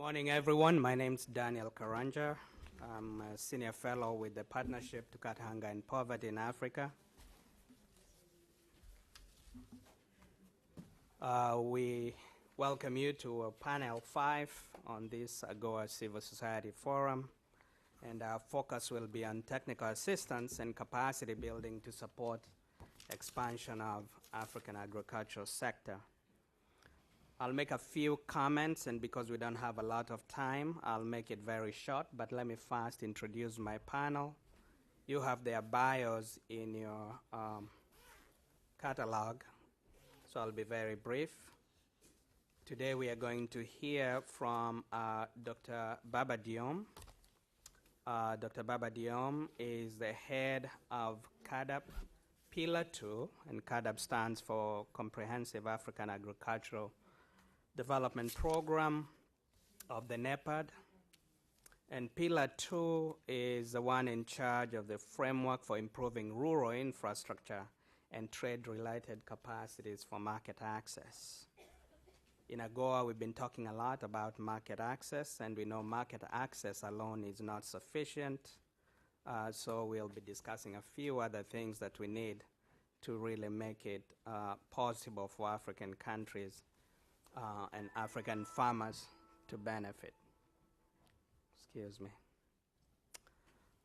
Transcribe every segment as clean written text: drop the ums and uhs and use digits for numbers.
Morning, everyone. My name's Daniel Karanja. I'm a senior fellow with the Partnership to Cut Hunger and Poverty in Africa. We welcome you to panel 5 on this AGOA Civil Society Forum, and our focus will be on technical assistance and capacity building to support expansion of African agricultural sector. I'll make a few comments, and because we don't have a lot of time, I'll make it very short, but let me first introduce my panel. You have their bios in your catalog, so I'll be very brief. Today we are going to hear from Dr. Baba Diom. Dr. Baba Diom is the head of CAADP Pillar 2, and CAADP stands for Comprehensive African Agricultural Development Program of the NEPAD. And Pillar 2 is the one in charge of the framework for improving rural infrastructure and trade-related capacities for market access. In AGOA, we've been talking a lot about market access, and we know market access alone is not sufficient. So we'll be discussing a few other things that we need to really make it possible for African countries and African farmers to benefit. Excuse me.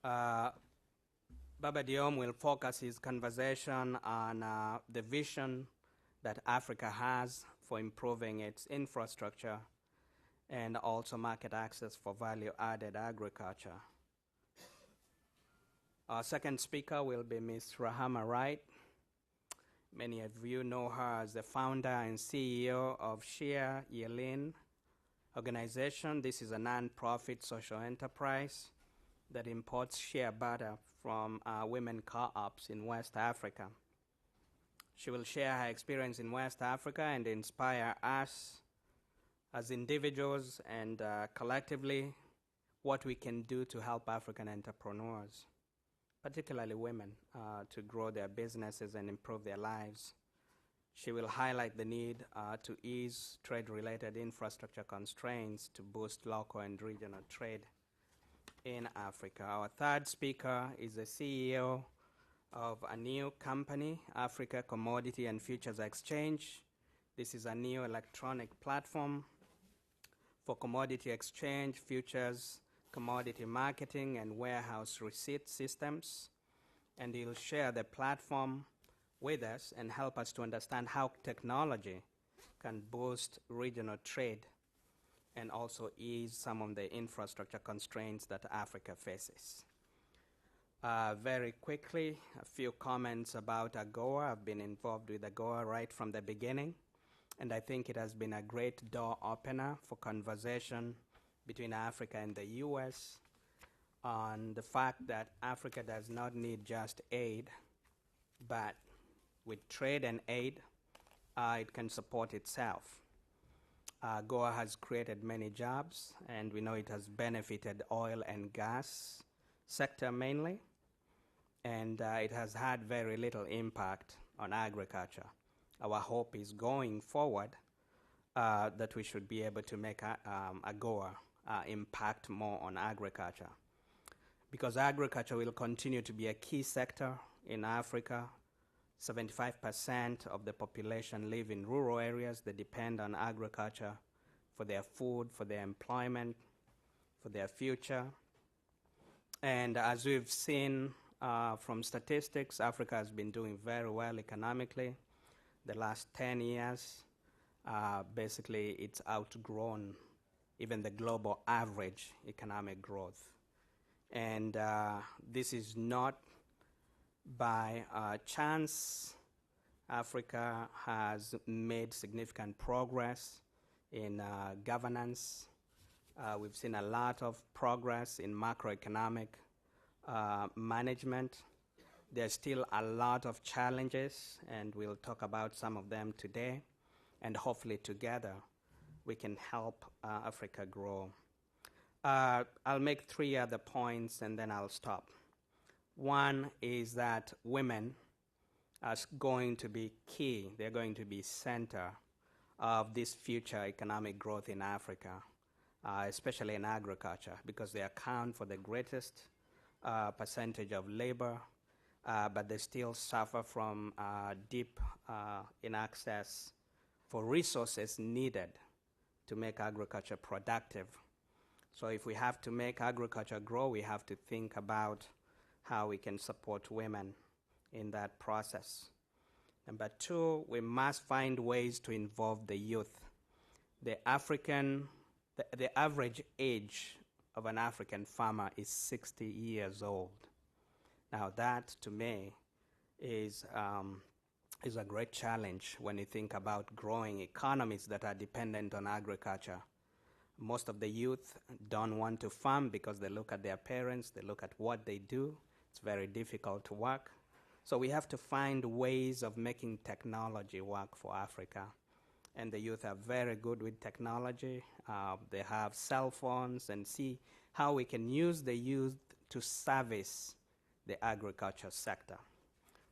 Baba Diom will focus his conversation on the vision that Africa has for improving its infrastructure and also market access for value-added agriculture. Our second speaker will be Ms. Rahama Wright. Many of you know her as the founder and CEO of Shea Butter organization. This is a non-profit social enterprise that imports shea butter from women co-ops in West Africa. She will share her experience in West Africa and inspire us as individuals and collectively what we can do to help African entrepreneurs, particularly women, to grow their businesses and improve their lives. She will highlight the need to ease trade-related infrastructure constraints to boost local and regional trade in Africa. Our third speaker is the CEO of a new company, Africa Commodity and Futures Exchange. This is a new electronic platform for commodity exchange, futures, commodity marketing, and warehouse receipt systems. And he'll share the platform with us and help us to understand how technology can boost regional trade and also ease some of the infrastructure constraints that Africa faces. Very quickly, a few comments about AGOA. I've been involved with AGOA right from the beginning, and I think it has been a great door opener for conversation between Africa and the U.S. on the fact that Africa does not need just aid, but with trade and aid, it can support itself. AGOA has created many jobs, and we know it has benefited oil and gas sector mainly, and it has had very little impact on agriculture. Our hope is going forward that we should be able to make AGOA impact more on agriculture, because agriculture will continue to be a key sector in Africa. 75% of the population live in rural areas. They depend on agriculture for their food, for their employment, for their future. And as we've seen from statistics, Africa has been doing very well economically. The last 10 years, basically it's outgrown even the global average economic growth. And this is not by chance. Africa has made significant progress in governance. We've seen a lot of progress in macroeconomic management. There's still a lot of challenges, and we'll talk about some of them today. And hopefully together we can help Africa grow. I'll make 3 other points and then I'll stop. One is that women are going to be key. They're going to be center of this future economic growth in Africa. especially in agriculture, because they account for the greatest percentage of labor, but they still suffer from deep inaccess for resources needed to make agriculture productive. So if we have to make agriculture grow, we have to think about how we can support women in that process. Number two, we must find ways to involve the youth. The average age of an African farmer is 60 years old. Now that, to me, is a great challenge when you think about growing economies that are dependent on agriculture. Most of the youth don't want to farm because they look at their parents, they look at what they do. It's very difficult to work. So we have to find ways of making technology work for Africa. And the youth are very good with technology. They have cell phones, and see how we can use the youth to service the agriculture sector.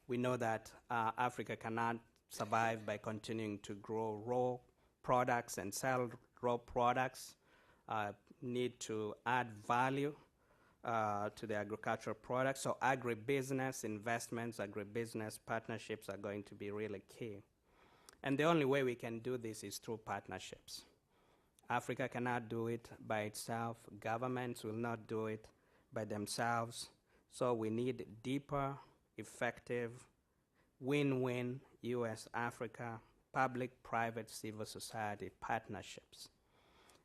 We know that Africa cannot survive by continuing to grow raw products and sell raw products. Need to add value to the agricultural products. So agribusiness investments, agribusiness partnerships are going to be really key. And the only way we can do this is through partnerships. Africa cannot do it by itself. Governments will not do it by themselves. So we need deeper, effective, win-win US-Africa, public-private civil society partnerships.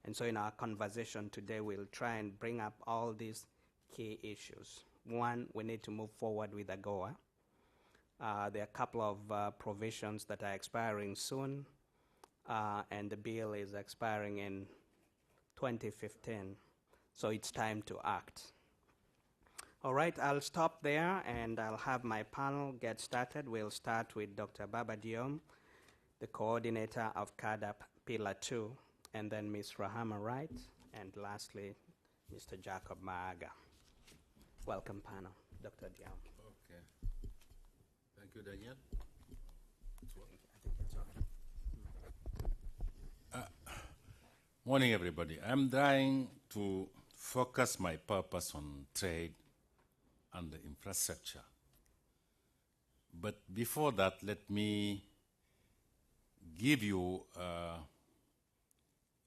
And so in our conversation today, we'll try and bring up all these key issues. One, we need to move forward with AGOA. There are a couple of provisions that are expiring soon, and the bill is expiring in 2015. So it's time to act. All right, I'll stop there, and I'll have my panel get started. We'll start with Dr. Baba Diom, the coordinator of CADAP Pillar 2, and then Ms. Rahama Wright, and lastly, Mr. Jacob Maaga. Welcome, panel. Dr. Diom. Okay. Thank you, Daniel. Morning, everybody. I'm trying to focus my purpose on trade and the infrastructure. But before that, let me give you an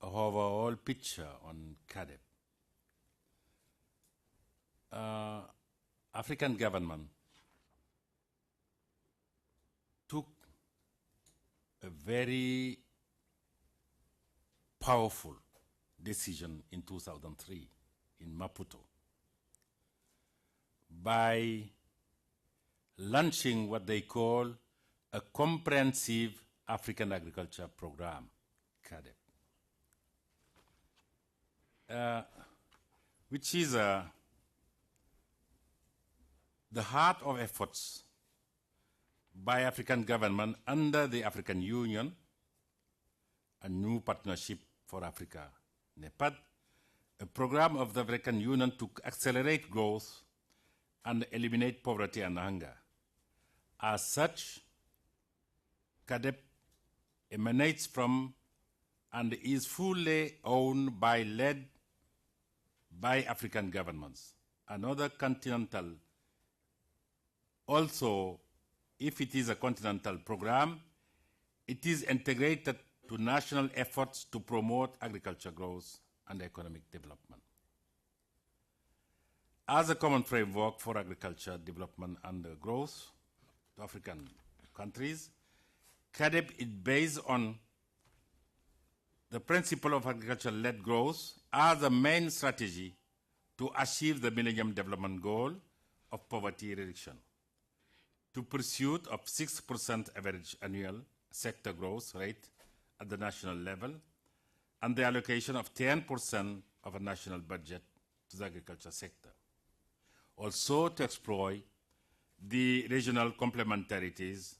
overall picture on CADEP. African government took a very powerful decision in 2003 in Maputo by launching what they call a comprehensive African agriculture program, CADEP, which is the heart of efforts by African government under the African Union, a new partnership for Africa, NEPAD, a program of the African Union to accelerate growth and eliminate poverty and hunger. As such, CADEP emanates from and is fully owned by, led by African governments. Another continental, also, if it is a continental program, it is integrated to national efforts to promote agriculture growth and economic development. As a common framework for agriculture development and growth to African countries, CADEP is based on the principle of agriculture-led growth as the main strategy to achieve the Millennium Development Goal of poverty reduction, to pursuit of 6% average annual sector growth rate at the national level, and the allocation of 10% of a national budget to the agriculture sector. Also to exploit the regional complementarities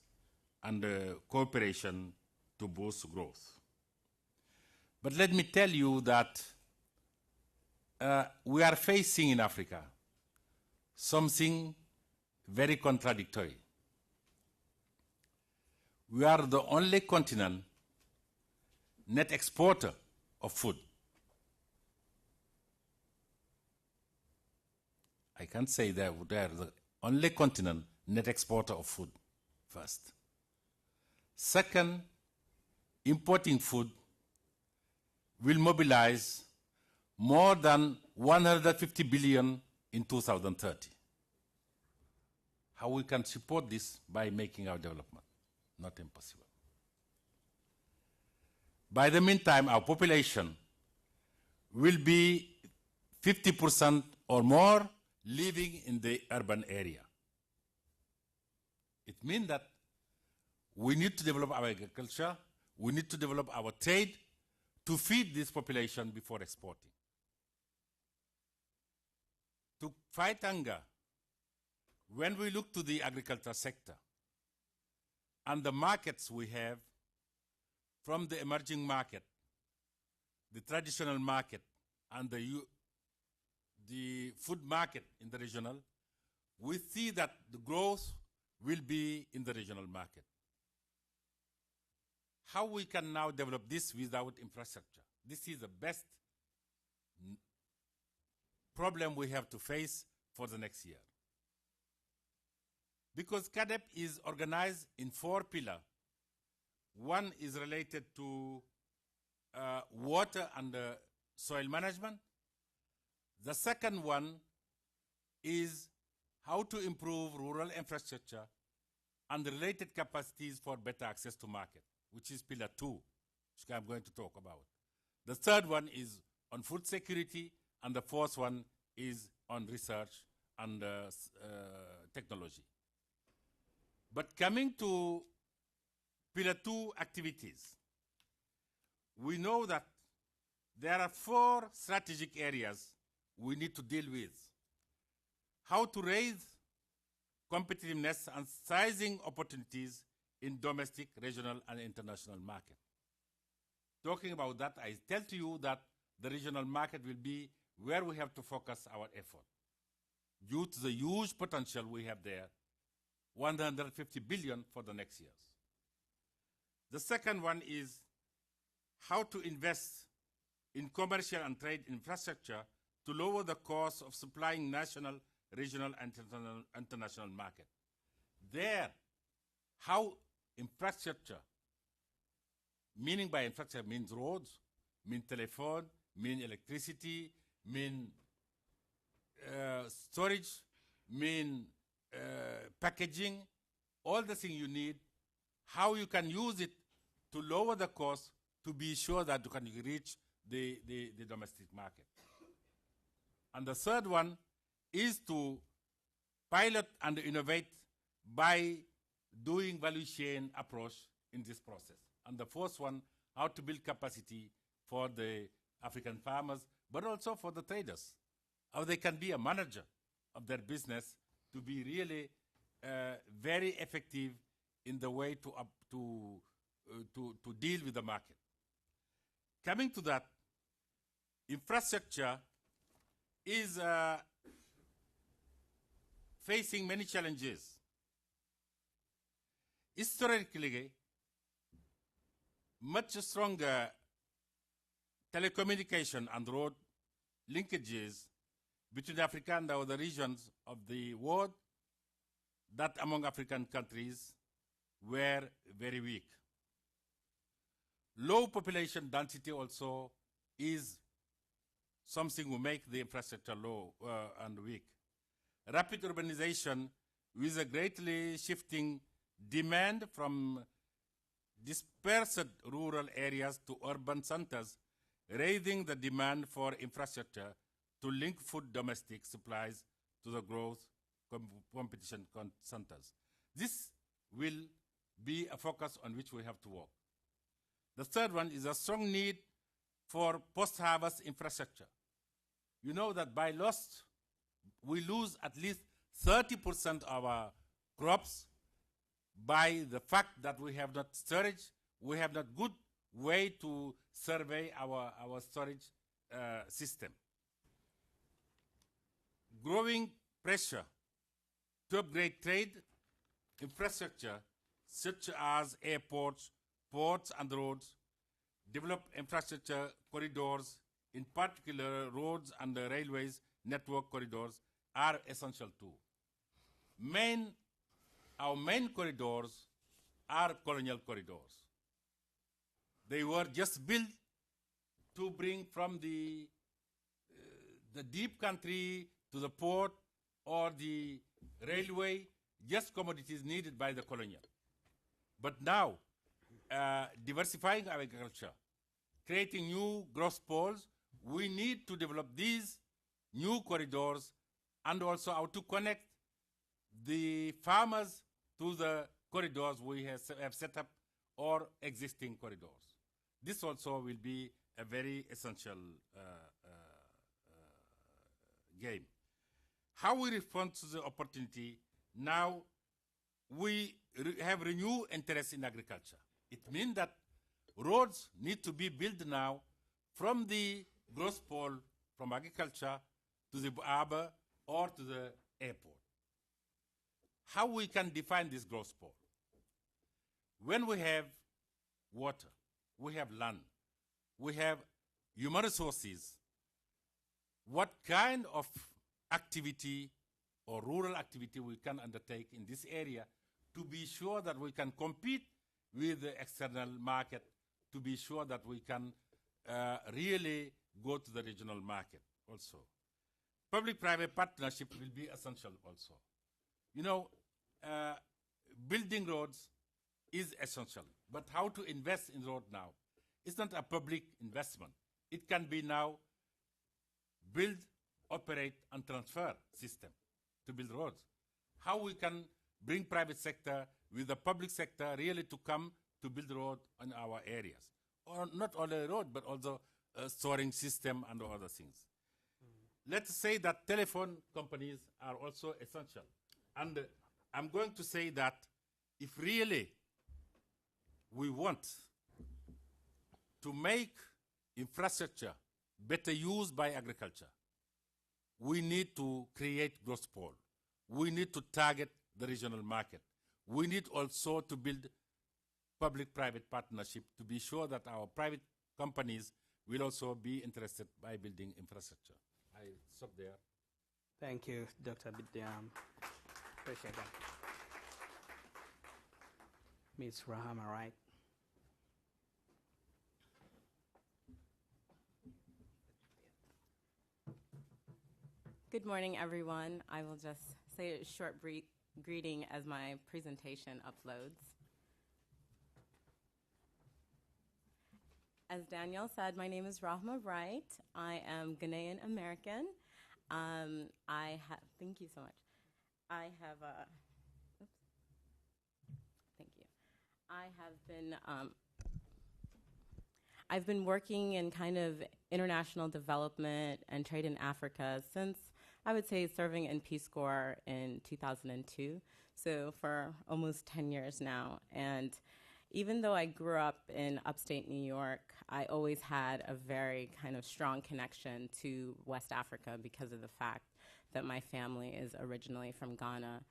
and cooperation to boost growth. But let me tell you that we are facing in Africa something very contradictory. We are the only continent net exporter of food. I can say that they are the only continent net exporter of food, first. Second, importing food will mobilize more than 150 billion in 2030. How we can support this? By making our development. Not impossible. By the meantime, our population will be 50% or more living in the urban area. It means that we need to develop our agriculture, we need to develop our trade to feed this population before exporting. To fight hunger, when we look to the agriculture sector and the markets we have, from the emerging market, the traditional market, and the food market in the regional, we see that the growth will be in the regional market. How we can now develop this without infrastructure? This is the best problem we have to face for the next year. Because CADEP is organized in 4 pillars. One is related to water and soil management. The second one is how to improve rural infrastructure and related capacities for better access to market, which is pillar 2, which I'm going to talk about. The third one is on food security, and the fourth one is on research and technology. But coming to pillar 2 activities, we know that there are 4 strategic areas we need to deal with. How to raise competitiveness and sizing opportunities in domestic, regional, and international market. Talking about that, I tell to you that the regional market will be where we have to focus our effort. Due to the huge potential we have there, 150 billion for the next years. The second one is how to invest in commercial and trade infrastructure to lower the cost of supplying national, regional, and international market. There, how infrastructure, meaning by infrastructure means roads, mean telephone, mean electricity, mean storage, mean packaging, all the things you need, how you can use it to lower the cost to be sure that you can reach the domestic market. And the third one is to pilot and innovate by doing value chain approach in this process. And the fourth one, how to build capacity for the African farmers, but also for the traders, how they can be a manager of their business to be really very effective in the way to deal with the market. Coming to that, infrastructure is facing many challenges. Historically, much stronger telecommunication and road linkages between Africa and the other regions of the world, that among African countries were very weak. Low population density also is something will make the infrastructure low and weak. Rapid urbanization with a greatly shifting demand from dispersed rural areas to urban centers, raising the demand for infrastructure to link food domestic supplies to the growth competition centers. This will be a focus on which we have to work. The third one is a strong need for post-harvest infrastructure. You know that by loss, we lose at least 30% of our crops by the fact that we have not storage, we have not good way to survey our storage system. Growing pressure to upgrade trade infrastructure such as airports, ports and roads, develop infrastructure corridors, in particular roads and the railways network corridors, are essential too. Our main corridors are colonial corridors. They were just built to bring from the deep country to the port or the railway, just commodities needed by the colonial. But now, diversifying our agriculture, creating new growth poles, we need to develop these new corridors and also how to connect the farmers to the corridors we have set up or existing corridors. This also will be a very essential game. How we respond to the opportunity now, we have renewed interest in agriculture. It means that roads need to be built now from the growth pole, from agriculture to the harbor or to the airport. How we can define this growth pole? When we have water, we have land, we have human resources, what kind of activity or rural activity we can undertake in this area to be sure that we can compete with the external market, to be sure that we can really go to the regional market also. Public-private partnership will be essential also. You know, building roads is essential, but how to invest in road now? It's not a public investment. It can be now build, operate, and transfer system to build roads. How we can bring private sector with the public sector really to come to build road in our areas. Or not only road, but also storing system and other things. Let's say that telephone companies are also essential. And I'm going to say that if really we want to make infrastructure better used by agriculture, we need to create growth pole. We need to target the regional market. We need also to build public-private partnership to be sure that our private companies will also be interested by building infrastructure. I stop there. Thank you, Dr. Bidyam. Appreciate that. Ms. Rahama, right? Good morning, everyone. I will just say a short greeting as my presentation uploads. As Danielle said, my name is Rahma Wright. I am Ghanaian American. Thank you so much. Thank you. I've been working in kind of international development and trade in Africa since, I would say, serving in Peace Corps in 2002, so for almost 10 years now. And even though I grew up in upstate New York, I always had a very kind of strong connection to West Africa because of the fact that my family is originally from Ghana.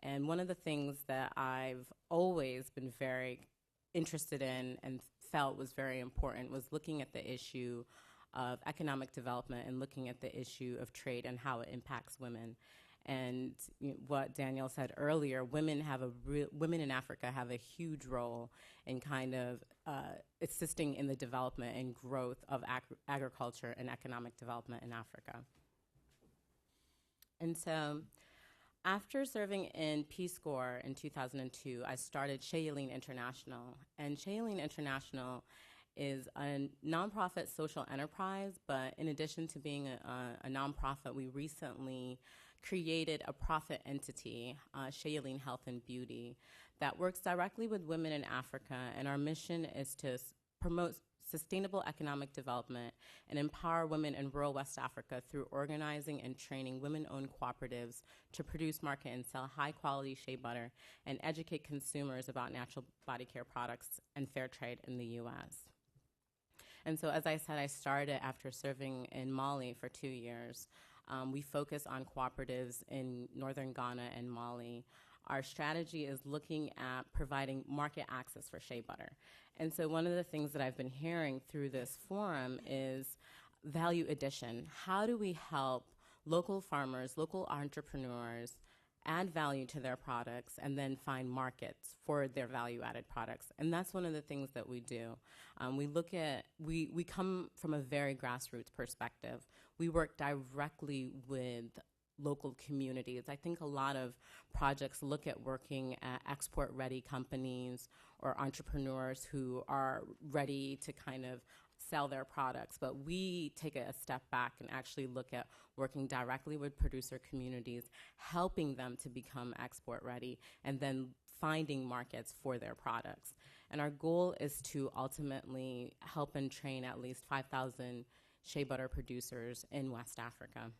And one of the things that I've always been very interested in and felt was very important was looking at the issue of economic development and looking at the issue of trade and how it impacts women. And what Danielle said earlier, women in Africa have a huge role in kind of assisting in the development and growth of agriculture and economic development in Africa. And so after serving in Peace Corps in 2002, I started Shea International. And Shea International is a nonprofit social enterprise, but in addition to being a nonprofit, we recently created a profit entity, Shea Health and Beauty, that works directly with women in Africa, and our mission is to promote sustainable economic development and empower women in rural West Africa through organizing and training women-owned cooperatives to produce, market, and sell high-quality shea butter and educate consumers about natural body care products and fair trade in the U.S. And so, as I said, I started after serving in Mali for 2 years. We focus on cooperatives in northern Ghana and Mali. Our strategy is looking at providing market access for shea butter. And so one of the things that I've been hearing through this forum is value addition. How do we help local farmers, local entrepreneurs, add value to their products, and then find markets for their value-added products. And that's one of the things that we do. We come from a very grassroots perspective. We work directly with local communities. I think a lot of projects look at working at export-ready companies or entrepreneurs who are ready to kind of sell their products, but we take a step back and actually look at working directly with producer communities, helping them to become export ready, and then finding markets for their products. And our goal is to ultimately help and train at least 5,000 shea butter producers in West Africa.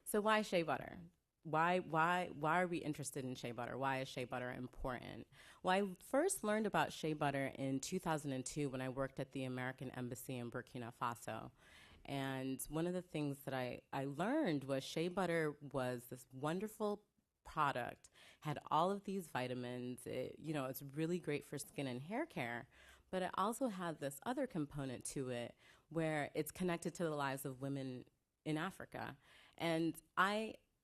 So why shea butter? Why are we interested in shea butter? Why is shea butter important? Well, I first learned about shea butter in 2002 when I worked at the American Embassy in Burkina Faso. And one of the things that I learned was shea butter was this wonderful product, had all of these vitamins. It's really great for skin and hair care, but it also had this other component to it where it's connected to the lives of women in Africa. And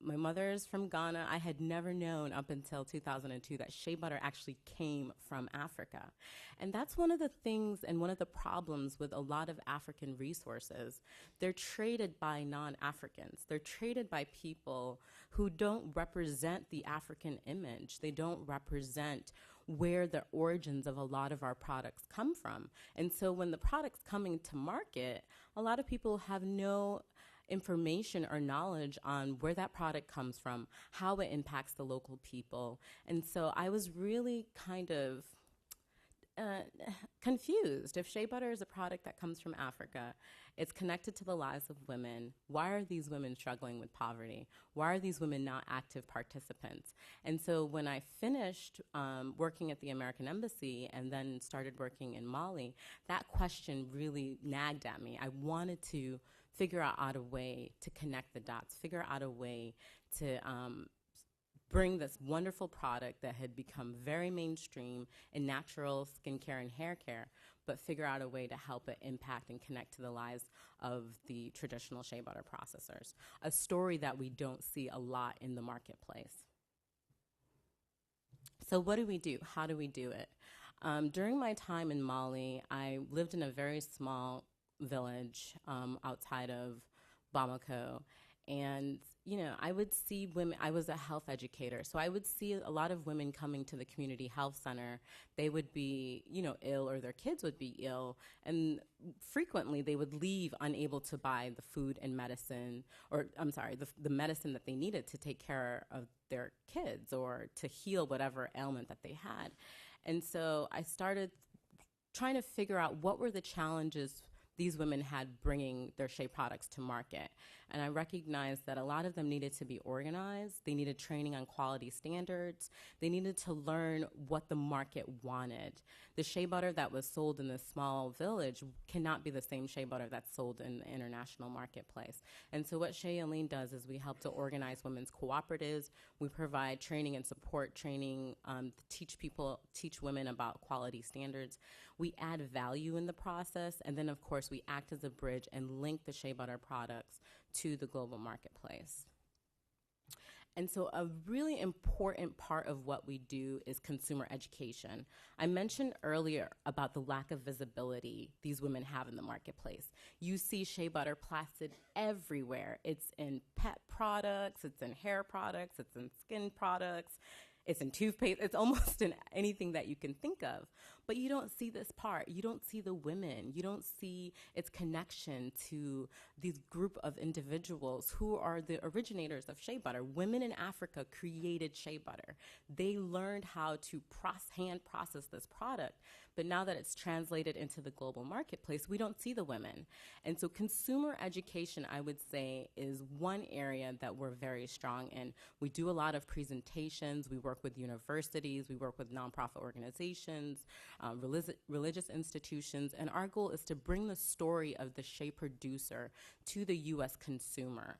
my mother is from Ghana. I had never known up until 2002 that shea butter actually came from Africa. And that's one of the things and one of the problems with a lot of African resources. They're traded by non-Africans. They're traded by people who don't represent the African image. They don't represent where the origins of a lot of our products come from. And so when the product's coming to market, a lot of people have no information or knowledge on where that product comes from, how it impacts the local people. And so I was really kind of confused. If shea butter is a product that comes from Africa, it's connected to the lives of women. Why are these women struggling with poverty? Why are these women not active participants? And so when I finished working at the American Embassy and then started working in Mali, that question really nagged at me. I wanted to figure out a way to connect the dots, figure out a way to bring this wonderful product that had become very mainstream in natural skincare and hair care, but figure out a way to help it impact and connect to the lives of the traditional shea butter processors, a story that we don't see a lot in the marketplace. So what do we do? How do we do it? During my time in Mali, I lived in a very small village outside of Bamako. And, I would see women. I was a health educator, so I would see a lot of women coming to the community health center. They would be, ill, or their kids would be ill. And frequently they would leave unable to buy the food and medicine, or the medicine that they needed to take care of their kids or to heal whatever ailment that they had. And so I started trying to figure out what were the challenges these women had bringing their shea products to market. And I recognized that a lot of them needed to be organized. They needed training on quality standards. They needed to learn what the market wanted. The shea butter that was sold in this small village cannot be the same shea butter that's sold in the international marketplace. And so what Shea does is we help to organize women's cooperatives. We provide training and support training, teach women about quality standards. We add value in the process, and then of course we act as a bridge and link the shea butter products to the global marketplace. And so a really important part of what we do is consumer education. I mentioned earlier about the lack of visibility these women have in the marketplace. You see shea butter plastered everywhere. It's in pet products, it's in hair products, it's in skin products, it's in toothpaste, it's almost in anything that you can think of. But you don't see this part. You don't see the women. You don't see its connection to these group of individuals who are the originators of shea butter. Women in Africa created shea butter. They learned how to hand process this product. But now that it's translated into the global marketplace, we don't see the women. And so consumer education, I would say, is one area that we're very strong in. We do a lot of presentations. We work with universities. We work with nonprofit organizations. religious institutions, and our goal is to bring the story of the shea producer to the U.S. consumer.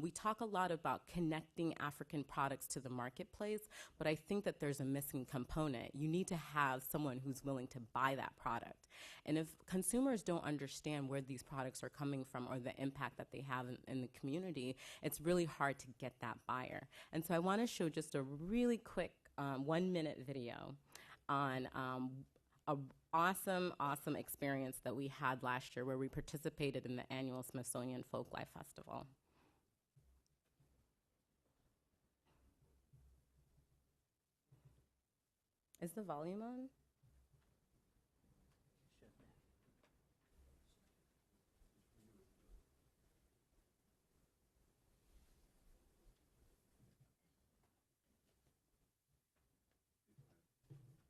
We talk a lot about connecting African products to the marketplace, but I think that there's a missing component. You need to have someone who's willing to buy that product. And if consumers don't understand where these products are coming from or the impact that they have in the community, it's really hard to get that buyer. And so I want to show just a really quick 1-minute video on an awesome experience that we had last year where we participated in the annual Smithsonian Folklife Festival. Is the volume on?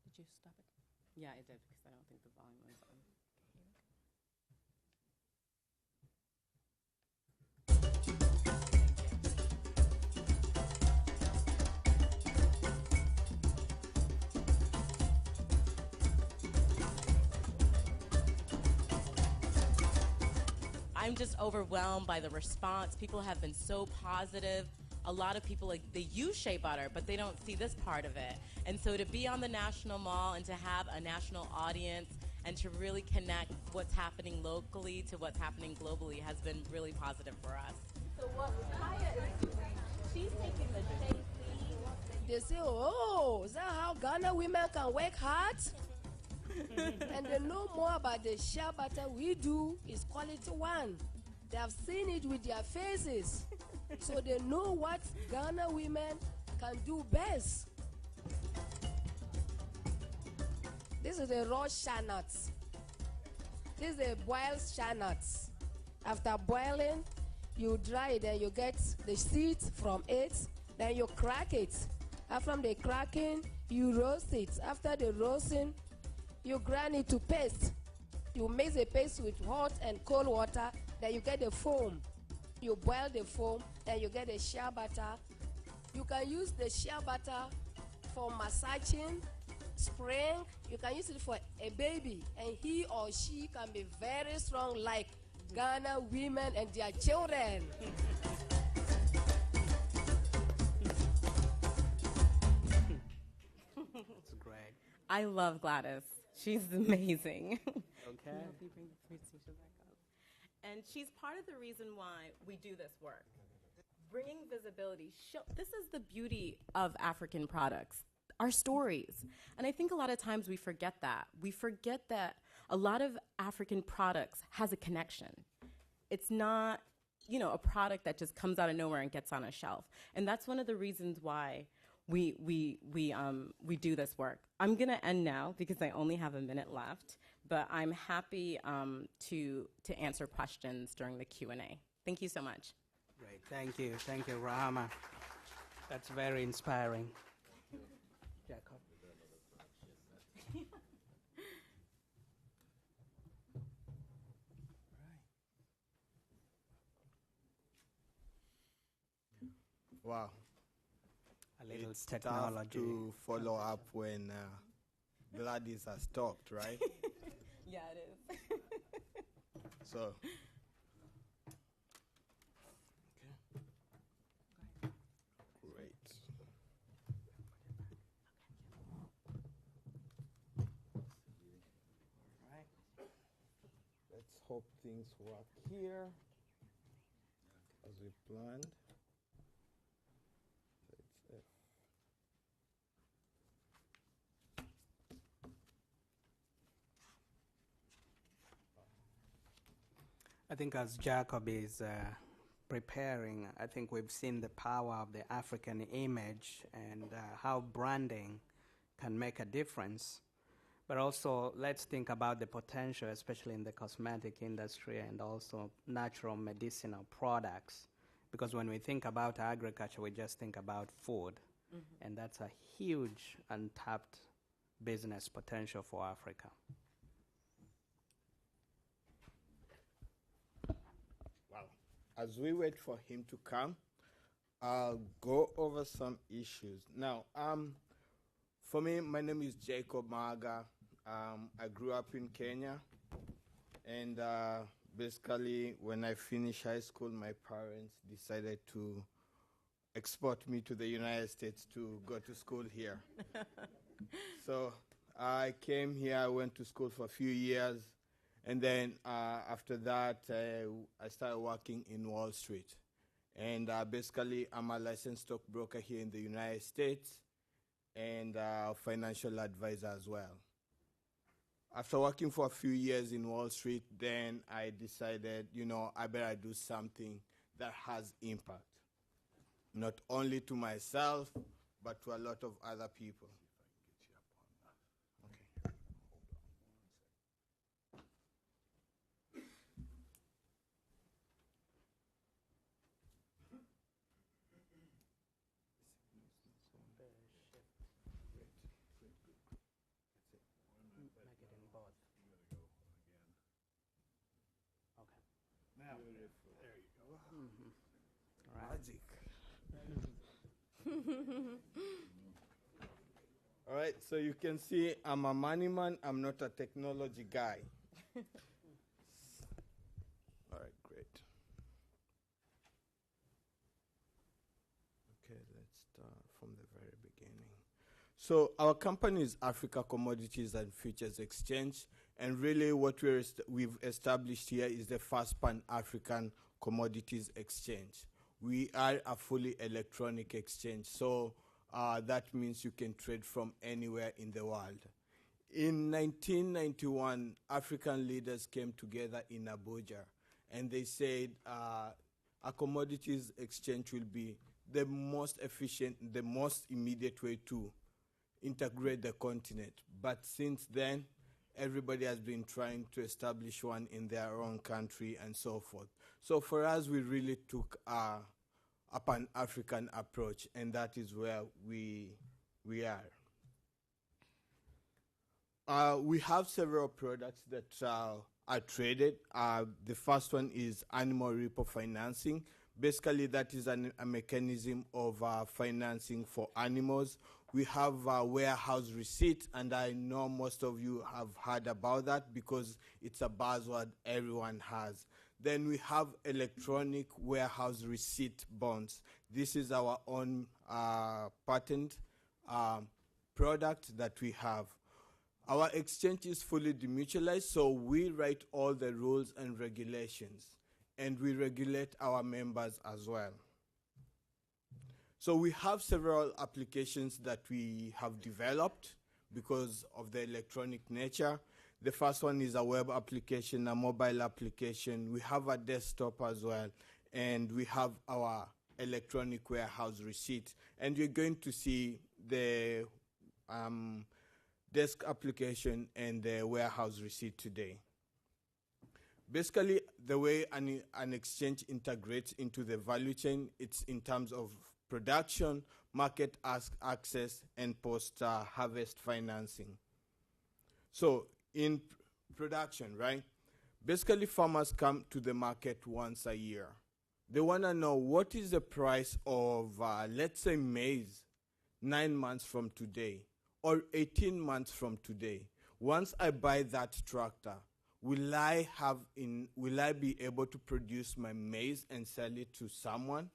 Did you stop it? Yeah, I did, because I don't think the volume was on. I'm just overwhelmed by the response. People have been so positive. A lot of people, they use Shea Butter, but they don't see this part of it. And so to be on the National Mall and to have a national audience and to really connect what's happening locally to what's happening globally has been really positive for us. So what Kaya is doing, she's taking the Shea seed. They say, oh, is that how Ghana women can work hard? And they know more about the shea butter we do is quality one. They have seen it with their faces. So they know what Ghana women can do best. This is the raw shea nuts. This is the boiled shea nuts. After boiling, you dry it and you get the seeds from it. Then you crack it. After the cracking, you roast it. After the roasting, you grind it to paste. You mix the paste with hot and cold water, then you get the foam. You boil the foam, then you get the shea butter. You can use the shea butter for massaging, spraying. You can use it for a baby, and he or she can be very strong like Ghana women and their children. That's great. I love Gladys. She's amazing. Okay. Can you help me bring the presentation back up? And she's part of the reason why we do this work. Bringing visibility. This is the beauty of African products, our stories. And I think a lot of times we forget that. We forget that a lot of African products has a connection. It's not, a product that just comes out of nowhere and gets on a shelf. And that's one of the reasons why we do this work. I'm going to end now because I only have a minute left, but I'm happy to answer questions during the Q&A. Thank you so much. Great. Thank you, Rahama. That's very inspiring. Jacob. Wow. A little It's technology. tough to follow up when Gladys has talked, right? Yeah, it is. So. Great. Let's hope things work here as we planned. I think as Jacob is preparing, I think we've seen the power of the African image and how branding can make a difference. But also, let's think about the potential, especially in the cosmetic industry and also natural medicinal products. Because when we think about agriculture, we just think about food. Mm-hmm. And that's a huge untapped business potential for Africa. As we wait for him to come, I'll go over some issues. Now, for me, my name is Jacob Maga. I grew up in Kenya, and basically, when I finished high school, my parents decided to export me to the United States to go to school here. So I came here, I went to school for a few years, and then after that, I started working in Wall Street. And basically, I'm a licensed stockbroker here in the United States and a financial advisor as well. After working for a few years in Wall Street, then I decided, I better do something that has impact, not only to myself, but to a lot of other people. Okay. Now, there you go. Magic. All right, so you can see I'm a money man. I'm not a technology guy. All right, great. Okay, let's start from the very beginning. So our company is Africa Commodities and Futures Exchange, and really what we've established here is the first Pan-African commodities exchange. We are a fully electronic exchange, so that means you can trade from anywhere in the world. In 1991, African leaders came together in Abuja, and they said a commodities exchange will be the most efficient, the most immediate way to integrate the continent. But since then, everybody has been trying to establish one in their own country and so forth. So for us, we really took a Pan-African approach, and that is where we are. We have several products that are traded. The first one is animal repo financing. Basically, that is a mechanism of financing for animals. We have warehouse receipt, and I know most of you have heard about that because it's a buzzword everyone has. Then we have electronic warehouse receipt bonds. This is our own patent product that we have. Our exchange is fully demutualized, so we write all the rules and regulations, and we regulate our members as well. So we have several applications that we have developed because of the electronic nature. The first one is a web application, a mobile application. We have a desktop as well, and we have our electronic warehouse receipt. And you're going to see the desk application and the warehouse receipt today. Basically, the way an exchange integrates into the value chain, it's in terms of production, market access, and post-harvest financing. So in production, right? Basically, farmers come to the market once a year. They want to know what is the price of, let's say, maize 9 months from today or 18 months from today. Once I buy that tractor, will I be able to produce my maize and sell it to someone?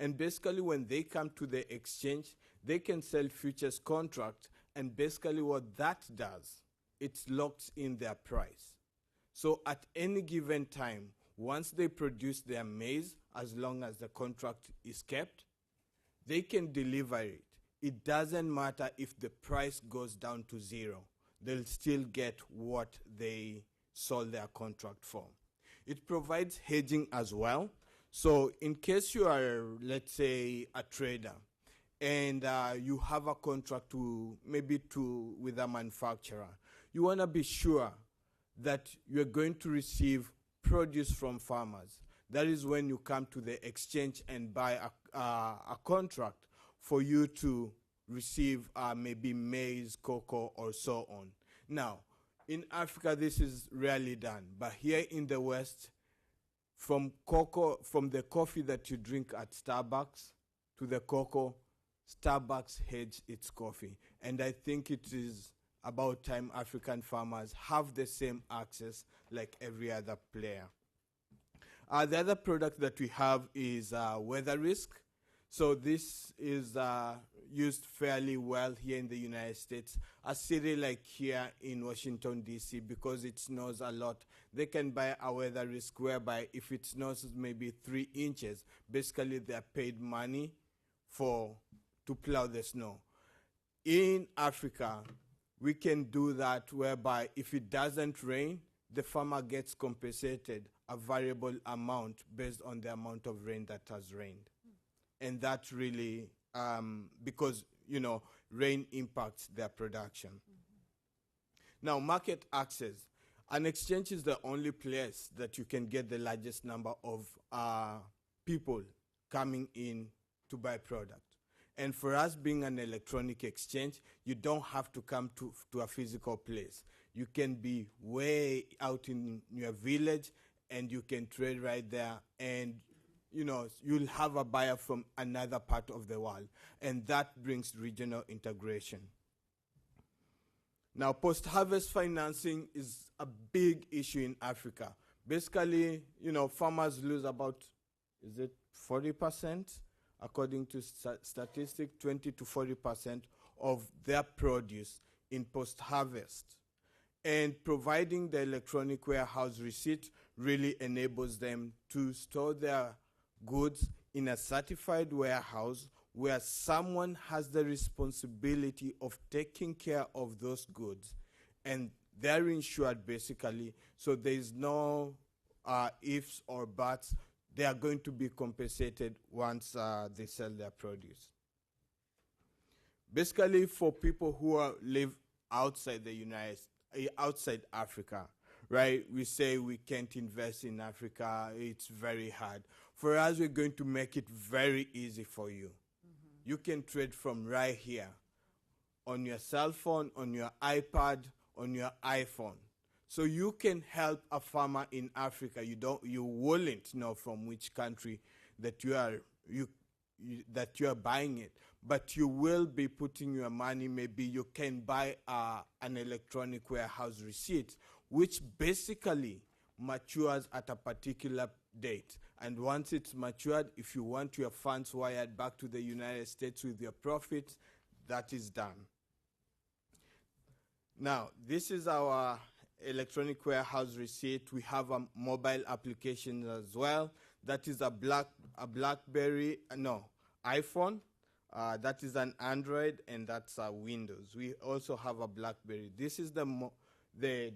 And basically, when they come to the exchange, they can sell futures contract, and basically what that does, it locks in their price. So at any given time, once they produce their maize, as long as the contract is kept, they can deliver it. It doesn't matter if the price goes down to zero. They'll still get what they sold their contract for. It provides hedging as well. So in case you are, let's say, a trader, and you have a contract with a manufacturer, you want to be sure that you're going to receive produce from farmers. That is when you come to the exchange and buy a contract for you to receive maybe maize, cocoa, or so on. Now, in Africa, this is rarely done, but here in the West, from the coffee that you drink at Starbucks to the cocoa, Starbucks hedge its coffee. And I think it is about time African farmers have the same access like every other player. The other product that we have is weather risk. So this is used fairly well here in the United States. A city like here in Washington, D.C., because it snows a lot, they can buy a weather risk whereby if it snows maybe 3 inches, basically they're paid money to plow the snow. In Africa, we can do that whereby if it doesn't rain, the farmer gets compensated a variable amount based on the amount of rain that has rained. And that really, because, rain impacts their production. Now, market access. An exchange is the only place that you can get the largest number of people coming in to buy product. And for us being an electronic exchange, you don't have to come to a physical place. You can be way out in your village and you can trade right there, and you'll have a buyer from another part of the world, and that brings regional integration. Now, post-harvest financing is a big issue in Africa. Basically, farmers lose about, 40%? According to statistics, 20 to 40% of their produce in post-harvest. And providing the electronic warehouse receipt really enables them to store their goods in a certified warehouse where someone has the responsibility of taking care of those goods. And they're insured basically, so there's no ifs or buts. They are going to be compensated once they sell their produce. Basically, for people who live outside outside Africa, right? We say we can't invest in Africa, it's very hard. For us, we're going to make it very easy for you. You can trade from right here, on your cell phone, on your iPad, on your iPhone. So you can help a farmer in Africa. You wouldn't know from which country that you are buying it, but you will be putting your money. Maybe you can buy an electronic warehouse receipt, which basically matures at a particular date. And once it's matured, if you want your funds wired back to the United States with your profits, that is done. Now, this is our electronic warehouse receipt. We have a mobile application as well. That is a iPhone. That is an Android, and that's a Windows. We also have a BlackBerry. This is the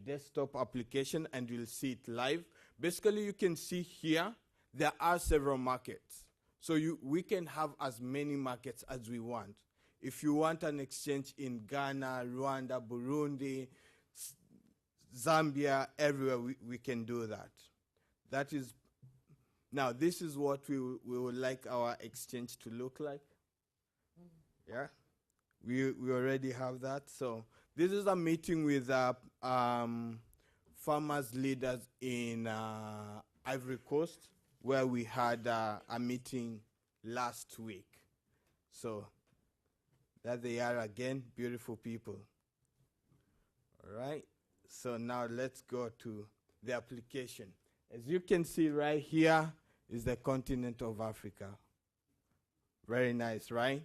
desktop application, and you'll see it live. Basically, you can see here, there are several markets. So we can have as many markets as we want. If you want an exchange in Ghana, Rwanda, Burundi, Zambia, everywhere, we can do that. Now, this is what we would like our exchange to look like. Yeah, we already have that. So this is a meeting with farmers leaders in Ivory Coast, where we had a meeting last week. So there they are again, beautiful people. All right. So now let's go to the application. As you can see right here is the continent of Africa. Very nice, right?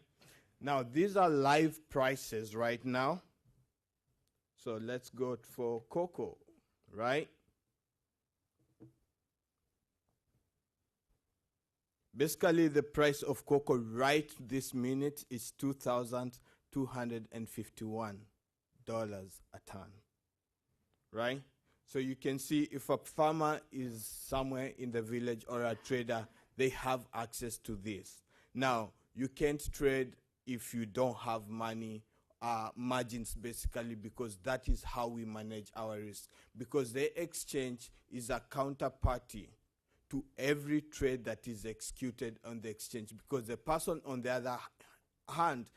Now, these are live prices right now. So let's go for cocoa, right? Basically, the price of cocoa right this minute is $2,251 a ton, right? So you can see if a farmer is somewhere in the village or a trader, they have access to this. Now, you can't trade if you don't have money, margins basically, because that is how we manage our risk. Because the exchange is a counterparty to every trade that is executed on the exchange, because the person on the other hand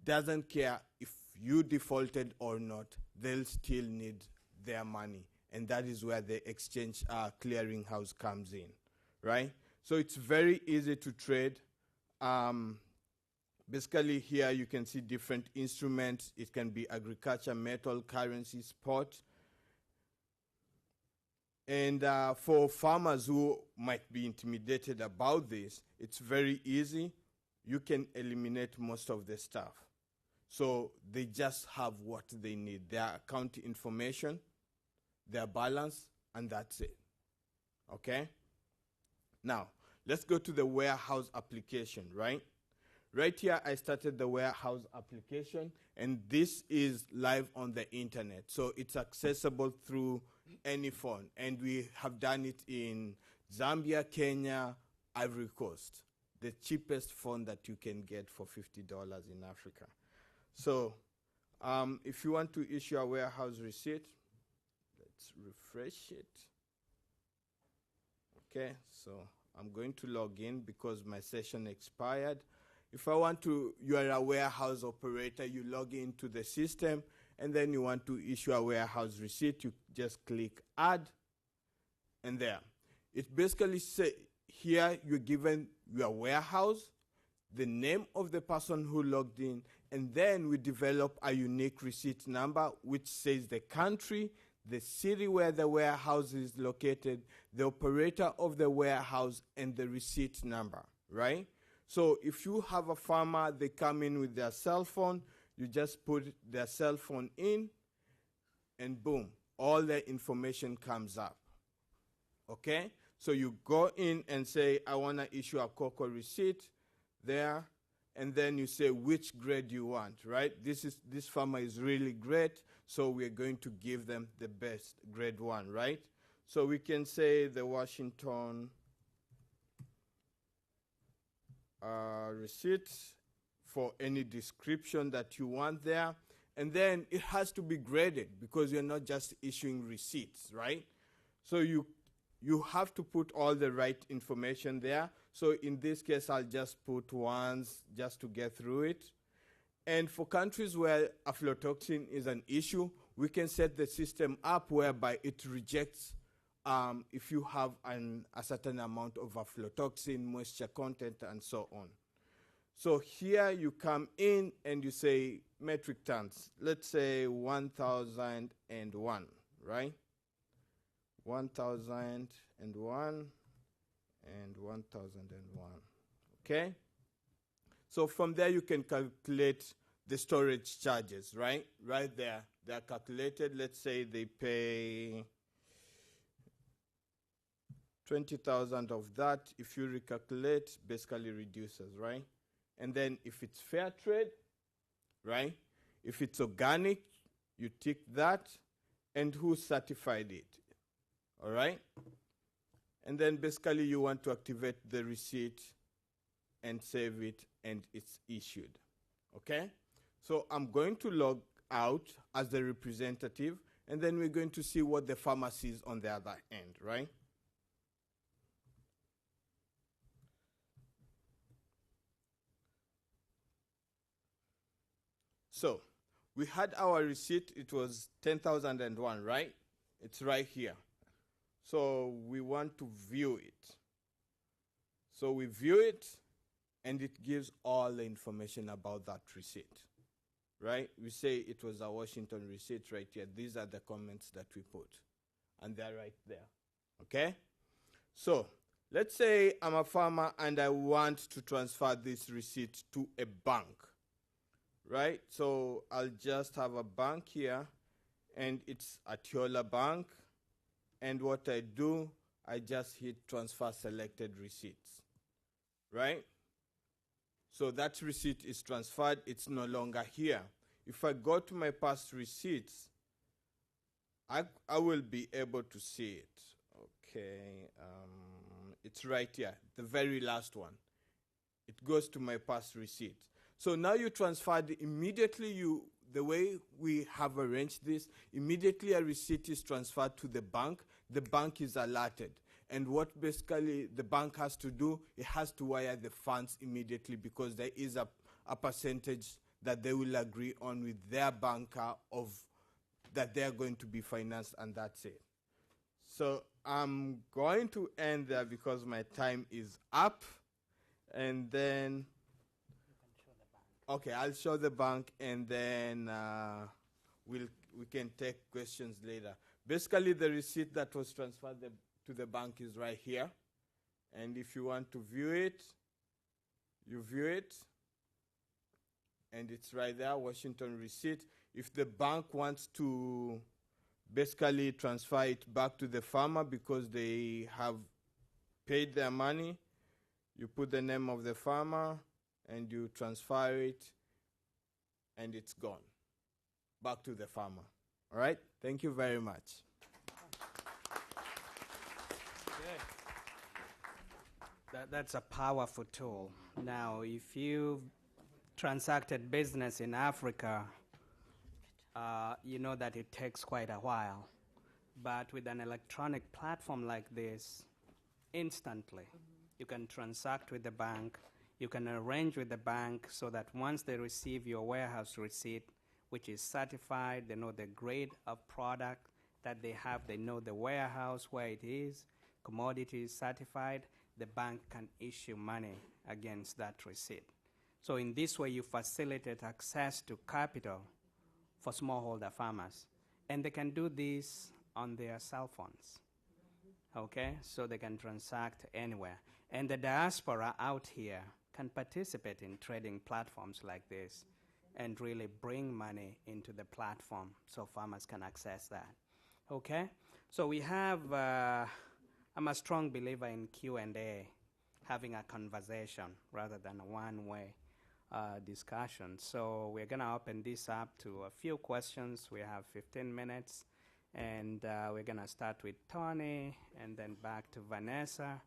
doesn't care if you defaulted or not, they'll still need their money. And that is where the exchange clearinghouse comes in, right? So it's very easy to trade. Basically, here you can see different instruments. It can be agriculture, metal, currency, sport. And for farmers who might be intimidated about this, it's very easy. You can eliminate most of the stuff. So they just have what they need, their account information, their balance, and that's it. Okay? Now, let's go to the warehouse application, right? Right here, I started the warehouse application, and this is live on the internet. So it's accessible through any phone. And we have done it in Zambia, Kenya, Ivory Coast. The cheapest phone that you can get for $50 in Africa. So if you want to issue a warehouse receipt, let's refresh it. Okay, so I'm going to log in because my session expired. If I want to, you are a warehouse operator, you log into the system, and then you want to issue a warehouse receipt, you just click add, and there. It basically says here you're given your warehouse, the name of the person who logged in, and then we develop a unique receipt number which says the country, the city where the warehouse is located, the operator of the warehouse, and the receipt number, right? So if you have a farmer, they come in with their cell phone, you just put their cell phone in, and boom, all the information comes up. Okay? So you go in and say, I want to issue a cocoa receipt there, and then you say which grade you want, right? This farmer is really great, so we're going to give them the best, grade 1, right? So we can say the Washington receipt for any description that you want there. And then it has to be graded because you're not just issuing receipts, right? So you have to put all the right information there. So in this case, I'll just put ones just to get through it. And for countries where aflatoxin is an issue, we can set the system up whereby it rejects if you have a certain amount of aflatoxin, moisture content, and so on. So here you come in and you say metric tons. Let's say 1,001, right? 1,001 and 1,001. Okay? So from there you can calculate the storage charges, right? Right there. They're calculated. Let's say they pay 20,000 of that. If you recalculate, basically reduces, right? And then if it's fair trade, right? If it's organic, you tick that, and who certified it, all right? And then basically you want to activate the receipt and save it, and it's issued, okay? So I'm going to log out as the representative, and then we're going to see what the farmer sees on the other end, right? So we had our receipt. It was 10,001, right? It's right here. So we want to view it. So we view it, and it gives all the information about that receipt, right? We say it was a Washington receipt right here. These are the comments that we put, and they're right there, okay? So let's say I'm a farmer and I want to transfer this receipt to a bank, right? So I'll just have a bank here, and it's Atiola Bank. And what I do, I just hit transfer selected receipts, right? So that receipt is transferred. It's no longer here. If I go to my past receipts, I will be able to see it. Okay, it's right here, the very last one. It goes to my past receipt. So now you transferred immediately. The way we have arranged this, immediately a receipt is transferred to the bank is alerted. And what basically the bank has to do, it has to wire the funds immediately because there is a percentage that they will agree on with their banker of that they're going to be financed, and that's it. So I'm going to end there because my time is up. And then Okay, I'll show the bank, and then we can take questions later. Basically, the receipt that was transferred to the bank is right here. And if you want to view it, you view it. And it's right there, Washington receipt. If the bank wants to basically transfer it back to the farmer because they have paid their money, you put the name of the farmer and you transfer it, and it's gone back to the farmer. All right? Thank you very much. That's a powerful tool. Now, if you've transacted business in Africa, you know that it takes quite a while. But with an electronic platform like this, instantly, you can transact with the bank. You can arrange with the bank so that once they receive your warehouse receipt, which is certified, they know the grade of product that they have, they know the warehouse where it is, Commodities certified, the bank can issue money against that receipt. So in this way, you facilitate access to capital for smallholder farmers. And they can do this on their cell phones, okay? So they can transact anywhere. And the diaspora out here can participate in trading platforms like this and really bring money into the platform so farmers can access that, okay? So we have, I'm a strong believer in Q&A, having a conversation rather than a one-way discussion. So we're gonna open this up to a few questions. We have 15 minutes, and we're gonna start with Tony, and then back to Vanessa,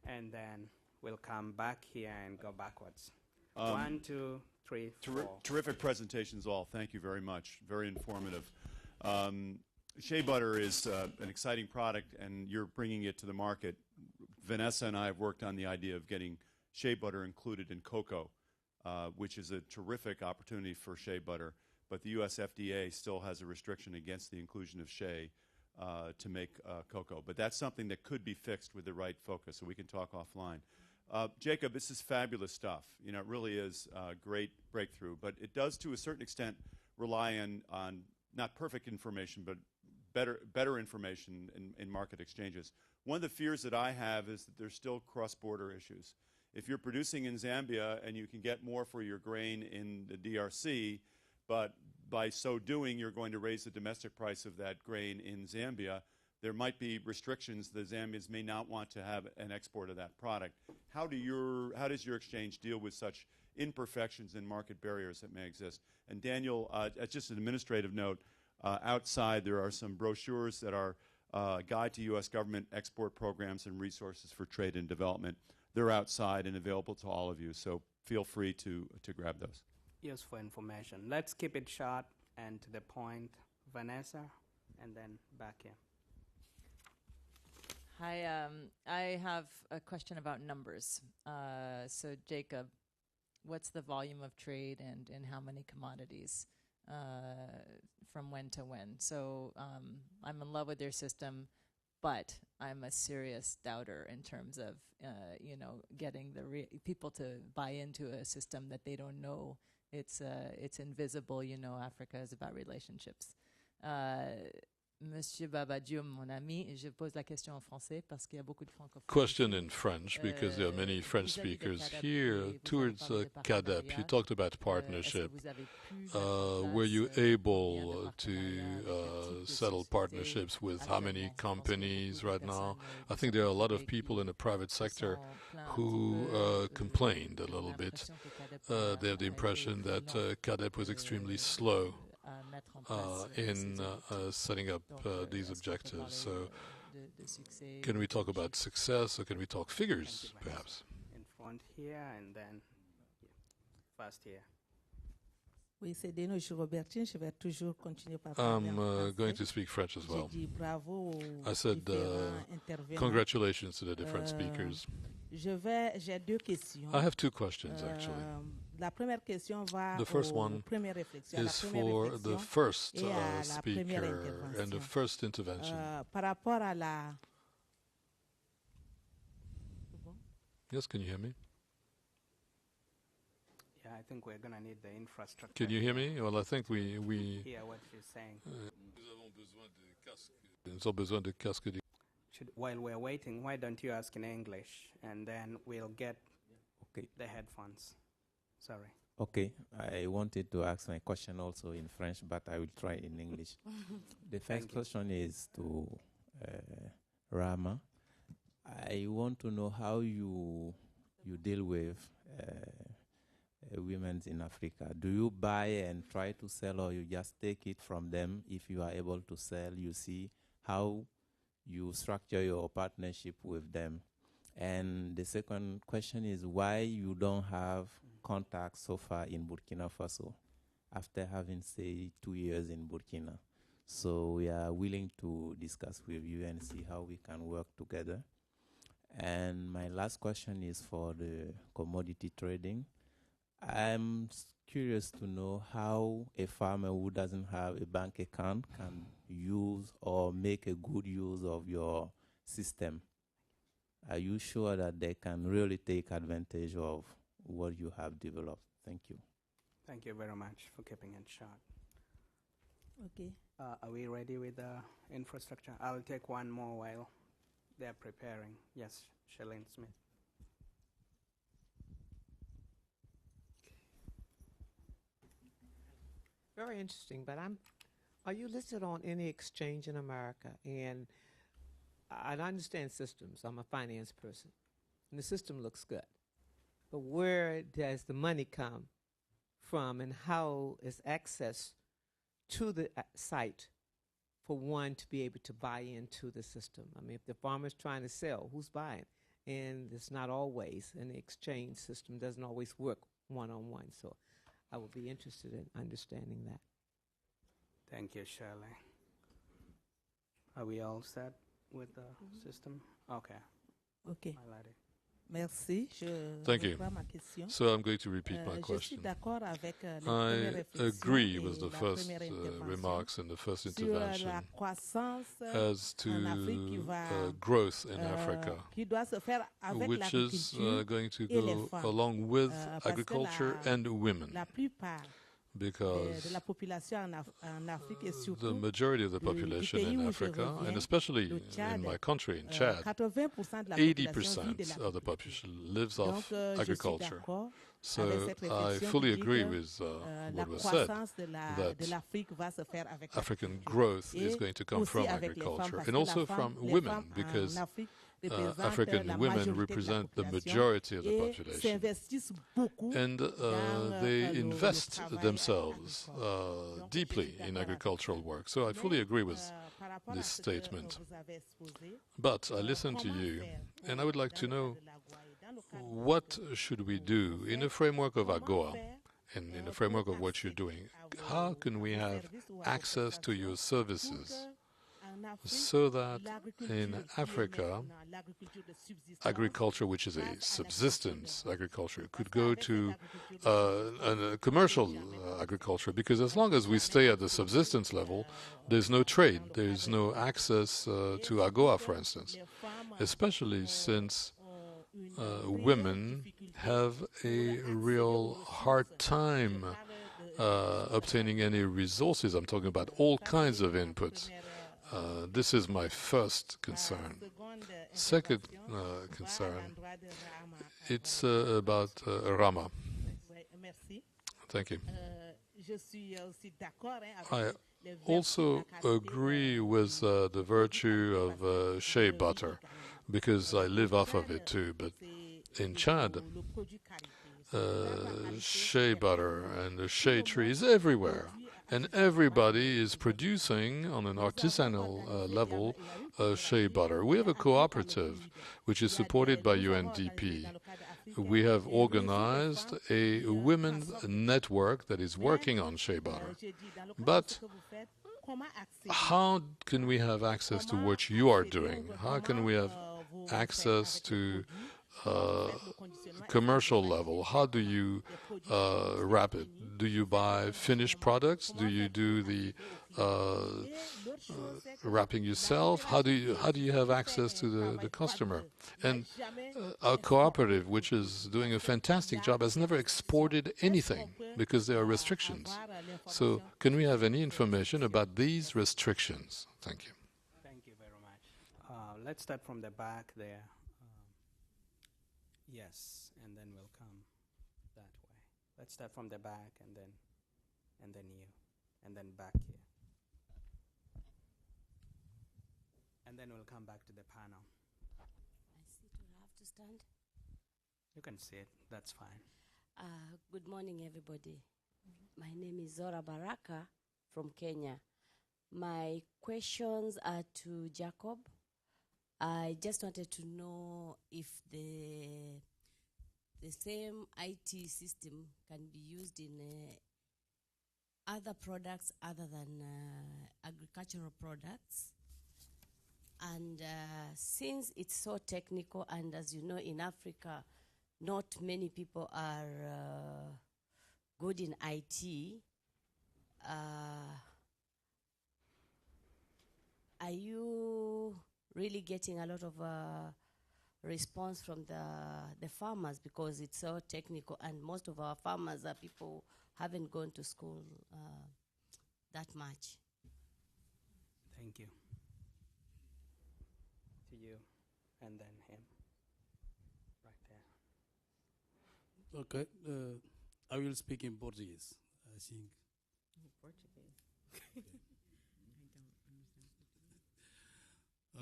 and then we'll come back here and go backwards. 1, 2, 3, 4. Terrific presentations all. Thank you very much. Very informative. Shea Butter is an exciting product, and you're bringing it to the market. Vanessa and I have worked on the idea of getting Shea Butter included in cocoa, which is a terrific opportunity for Shea Butter. But the U.S. FDA still has a restriction against the inclusion of shea to make cocoa. But that's something that could be fixed with the right focus, so we can talk offline. Jacob, this is fabulous stuff. You know, it really is a great breakthrough. But it does, to a certain extent, rely on not perfect information, but better information in market exchanges. One of the fears that I have is that there's still cross-border issues. If you're producing in Zambia and you can get more for your grain in the DRC, but by so doing you're going to raise the domestic price of that grain in Zambia, there might be restrictions. The Zambians may not want to have an export of that product. How does your exchange deal with such imperfections and market barriers that may exist? And Daniel, just an administrative note, outside there are some brochures that are Guide to U.S. Government Export Programs and Resources for Trade and Development. They're outside and available to all of you, so feel free to grab those. Useful information. Let's keep it short and to the point. Vanessa, and then back here. Hi, I have a question about numbers. So Jacob, what's the volume of trade and how many commodities from when to when? So I'm in love with your system, but I'm a serious doubter in terms of, getting the people to buy into a system that they don't know. It's invisible. Africa is about relationships. Monsieur Babadiou, mon ami, je pose la question en français parce qu'il y a beaucoup de francophones. Question in French, because there are many French speakers here. Towards CADEP, you talked about partnership. Were you able to settle partnerships with how many companies right now? I think there are a lot of people in the private sector who complained a little bit. They have the impression that CADEP was extremely slow in setting up these objectives. So can we talk about success, or can we talk figures, perhaps? In front here, and then first here. Oui, c'est Deno Robertine. Je vais toujours continuer par I'm going to speak French as well. I said congratulations to the different speakers. J'ai deux questions. I have two questions, actually. La première question va the first one is for the first speaker and the first intervention. Par rapport à la... Yes, can you hear me? Yeah. Okay, I think we're going to need the infrastructure. Can you hear me? Well, I think we hear what she's saying. While we're waiting, why don't you ask in English, and then we'll get the headphones. Sorry. Okay, I wanted to ask my question also in French, but I will try in English. The first question is to Rama. I want to know how you deal with women in Africa. Do you buy and try to sell, or you just take it from them? If you are able to sell, you see how you structure your partnership with them. And the second question is why you don't have contact so far in Burkina Faso after having, say, 2 years in Burkina. So we are willing to discuss with you and see how we can work together. And my last question is for the commodity trading. I'm curious to know how a farmer who doesn't have a bank account can use or make a good use of your system. Are you sure that they can really take advantage of what you have developed? Thank you. Thank you very much for keeping it short. Okay. Are we ready with the infrastructure? I'll take one more while they're preparing. Yes, Shalene Smith. Very interesting, but are you listed on any exchange in America? And I understand systems. I'm a finance person, and the system looks good. But where does the money come from, and how is access to the site for one to be able to buy into the system? I mean, if the farmer's trying to sell, who's buying? And it's not always, and the exchange system doesn't always work one-on-one. So I would be interested in understanding that. Thank you, Shirley. Are we all set with the system? Okay. Okay. Highlight it. Merci. Thank you. So I'm going to repeat my question. I agree with the first remarks and the first intervention as to growth in Africa, which is going to go along with agriculture and women, because the majority of the population in Africa, and especially in my country, in Chad, 80% of the population lives off agriculture. So I fully agree with what was said, that African growth is going to come from agriculture and also from women, because African women represent the majority of the population, and they invest themselves deeply in agricultural work. So I fully agree with this statement. But I listened to you, and I would like to know, what should we do in the framework of AGOA and in the framework of what you're doing? How can we have access to your services so that in Africa, agriculture, which is a subsistence agriculture, could go to a commercial agriculture? Because as long as we stay at the subsistence level, there's no trade, there's no access to AGOA, for instance, especially since women have a real hard time obtaining any resources. I'm talking about all kinds of inputs. This is my first concern. Second concern, it's about Rama. Thank you. I also agree with the virtue of Shea Butter, because I live off of it too. But in Chad, Shea Butter and the shea tree is everywhere. And everybody is producing, on an artisanal level, shea butter. We have a cooperative which is supported by UNDP. We have organized a women's network that is working on shea butter. But how can we have access to what you are doing? How can we have access to commercial level, how do you wrap it? Do you buy finished products? Do you do the wrapping yourself? How do you have access to the customer? And our cooperative, which is doing a fantastic job, has never exported anything because there are restrictions. So can we have any information about these restrictions? Thank you. Thank you very much. Let's start from the back there. Yes, and then we'll come that way. Let's start from the back and then you, and then back here. And then we'll come back to the panel. I sit or have to stand? You can sit, that's fine. Good morning, everybody. My name is Zora Baraka from Kenya. My questions are to Jacob. I just wanted to know if the same IT system can be used in other products other than agricultural products. And since it's so technical, and as you know, in Africa, not many people are good in IT, are you really getting a lot of response from the farmers, because it's so technical, and most of our farmers are people who haven't gone to school that much? Thank you. To you, and then him, right there. Okay, I will speak in Portuguese, I think.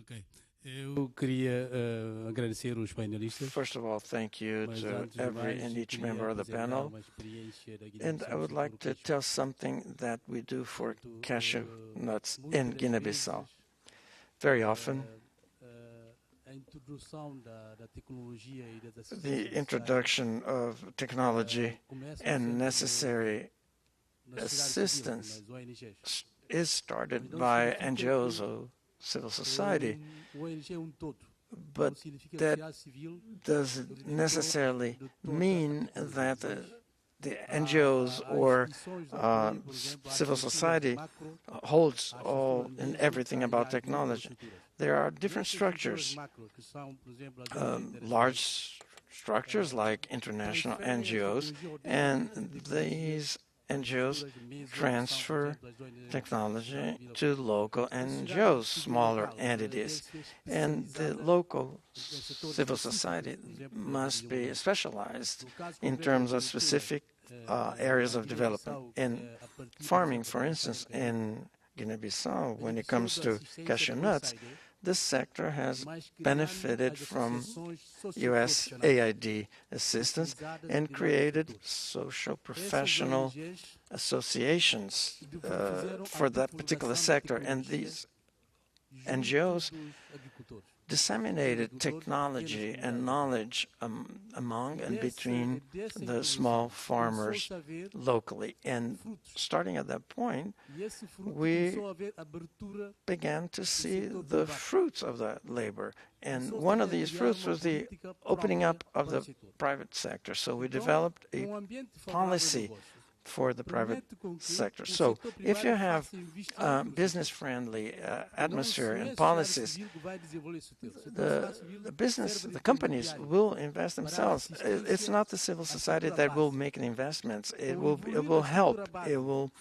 Okay. Eu queria agradecer os painelistas. First of all, thank you to every and each member of the panel. And I would like to tell something that we do for cashew nuts in Guinea-Bissau. Very often, the introduction of technology and necessary assistance is started by NGOs or civil society, but that doesn't necessarily mean that the NGOs or civil society holds all and everything about technology. There are different structures, large structures like international NGOs, and these NGOs transfer technology to local NGOs, smaller entities. And the local civil society must be specialized in terms of specific areas of development. In farming, for instance, in Guinea-Bissau, when it comes to cashew nuts, this sector has benefited from USAID assistance and created social professional associations for that particular sector. And these NGOs disseminated technology and knowledge among and between the small farmers locally. And starting at that point, we began to see the fruits of that labor. And one of these fruits was the opening up of the private sector. So we developed a policy for the private sector. So if you have business-friendly atmosphere and policies, the companies will invest themselves. It's not the civil society that will make an investment. It will help. It will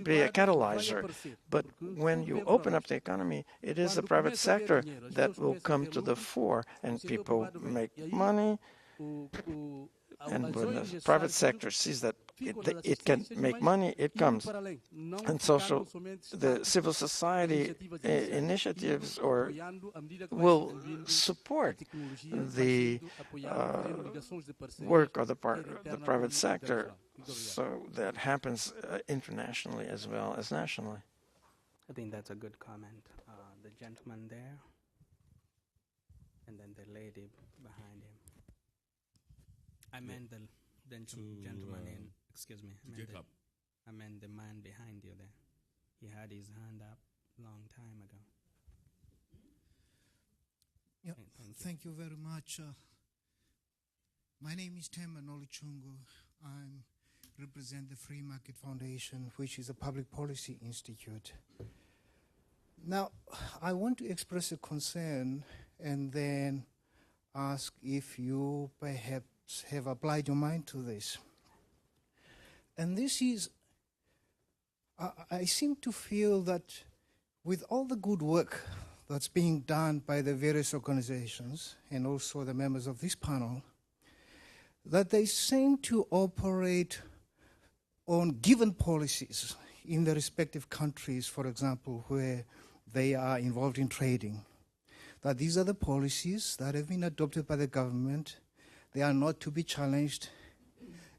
be a catalyzer. But when you open up the economy, it is the private sector that will come to the fore, and people make money. And when the private sector sees that it can make money, it comes. And the civil society initiatives will support the work of the private sector. So that happens internationally as well as nationally. I think that's a good comment. The gentleman there, and then the lady behind him. I meant the gentleman in, excuse me. I meant the man behind you there. He had his hand up long time ago. Yeah, thank you very much. My name is Temba Nolichungu. I represent the Free Market Foundation, which is a public policy institute. Now, I want to express a concern and then ask if you perhaps have applied your mind to this. And this is, I seem to feel that with all the good work that's being done by the various organizations and also the members of this panel, that they seem to operate on given policies in the respective countries, for example, where they are involved in trading. That these are the policies that have been adopted by the government. They are not to be challenged,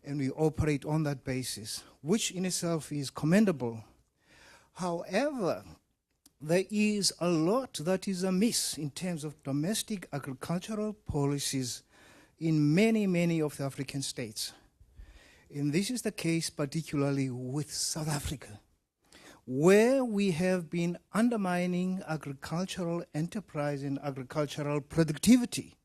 and we operate on that basis, which in itself is commendable. However, there is a lot that is amiss in terms of domestic agricultural policies in many, many of the African states. And this is the case particularly with South Africa, where we have been undermining agricultural enterprise and agricultural productivity.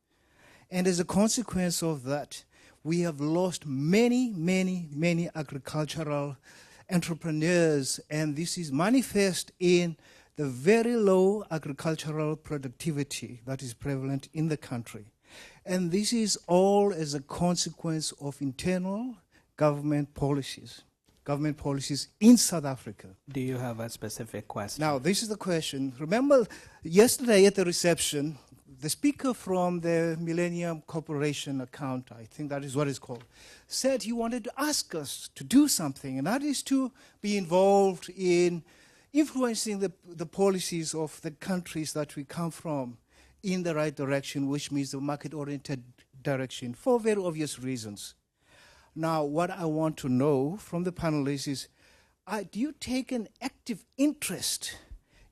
And as a consequence of that, we have lost many, many, many agricultural entrepreneurs, and this is manifest in the very low agricultural productivity that is prevalent in the country. And this is all as a consequence of internal government policies in South Africa. Do you have a specific question? Now, this is the question. Remember, yesterday at the reception, the speaker from the Millennium Corporation account, I think that is what it's called, said he wanted to ask us to do something, and that is to be involved in influencing the policies of the countries that we come from in the right direction, which means the market-oriented direction, for very obvious reasons. Now, what I want to know from the panelists is, do you take an active interest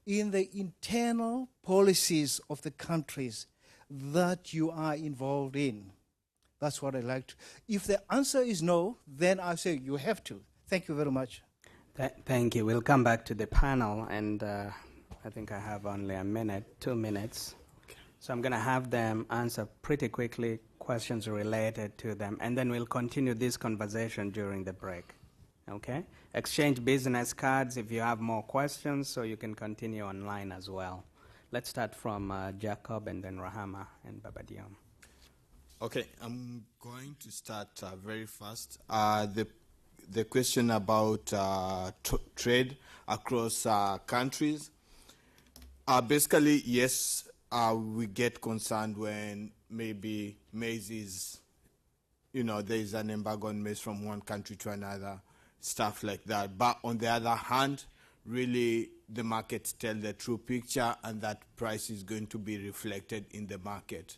in the internal policies of the countries that you are involved in? That's what I like to. If the answer is no, then I say you have to. Thank you very much. Thank you. We'll come back to the panel, and I think I have only 2 minutes. So I'm going to have them answer pretty quickly questions related to them, and then we'll continue this conversation during the break. Okay? Exchange business cards if you have more questions, so you can continue online as well. Let's start from Jacob and then Rahama and Babadiam. Okay, I'm going to start very fast. The question about trade across countries. Basically, yes, we get concerned when maybe maize is, there is an embargo on maize from one country to another, stuff like that. But on the other hand, really the markets tell the true picture, and that price is going to be reflected in the market.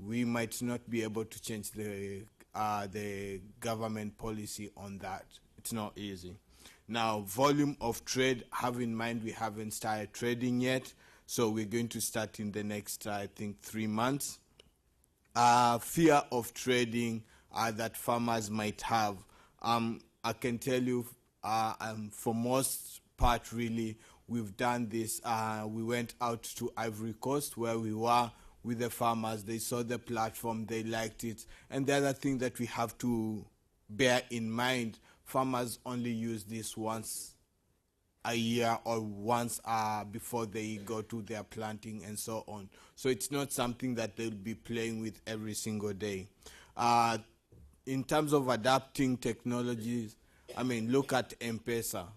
We might not be able to change the government policy on that. It's not easy. Now, volume of trade, have in mind we haven't started trading yet, so we're going to start in the next, I think, 3 months. Fear of trading that farmers might have. I can tell you, for most part, really, we've done this. We went out to Ivory Coast where we were with the farmers. They saw the platform, they liked it. And the other thing that we have to bear in mind, farmers only use this once a year or once before they go to their planting and so on. So it's not something that they'll be playing with every single day. In terms of adapting technologies, I mean, look at M-Pesa.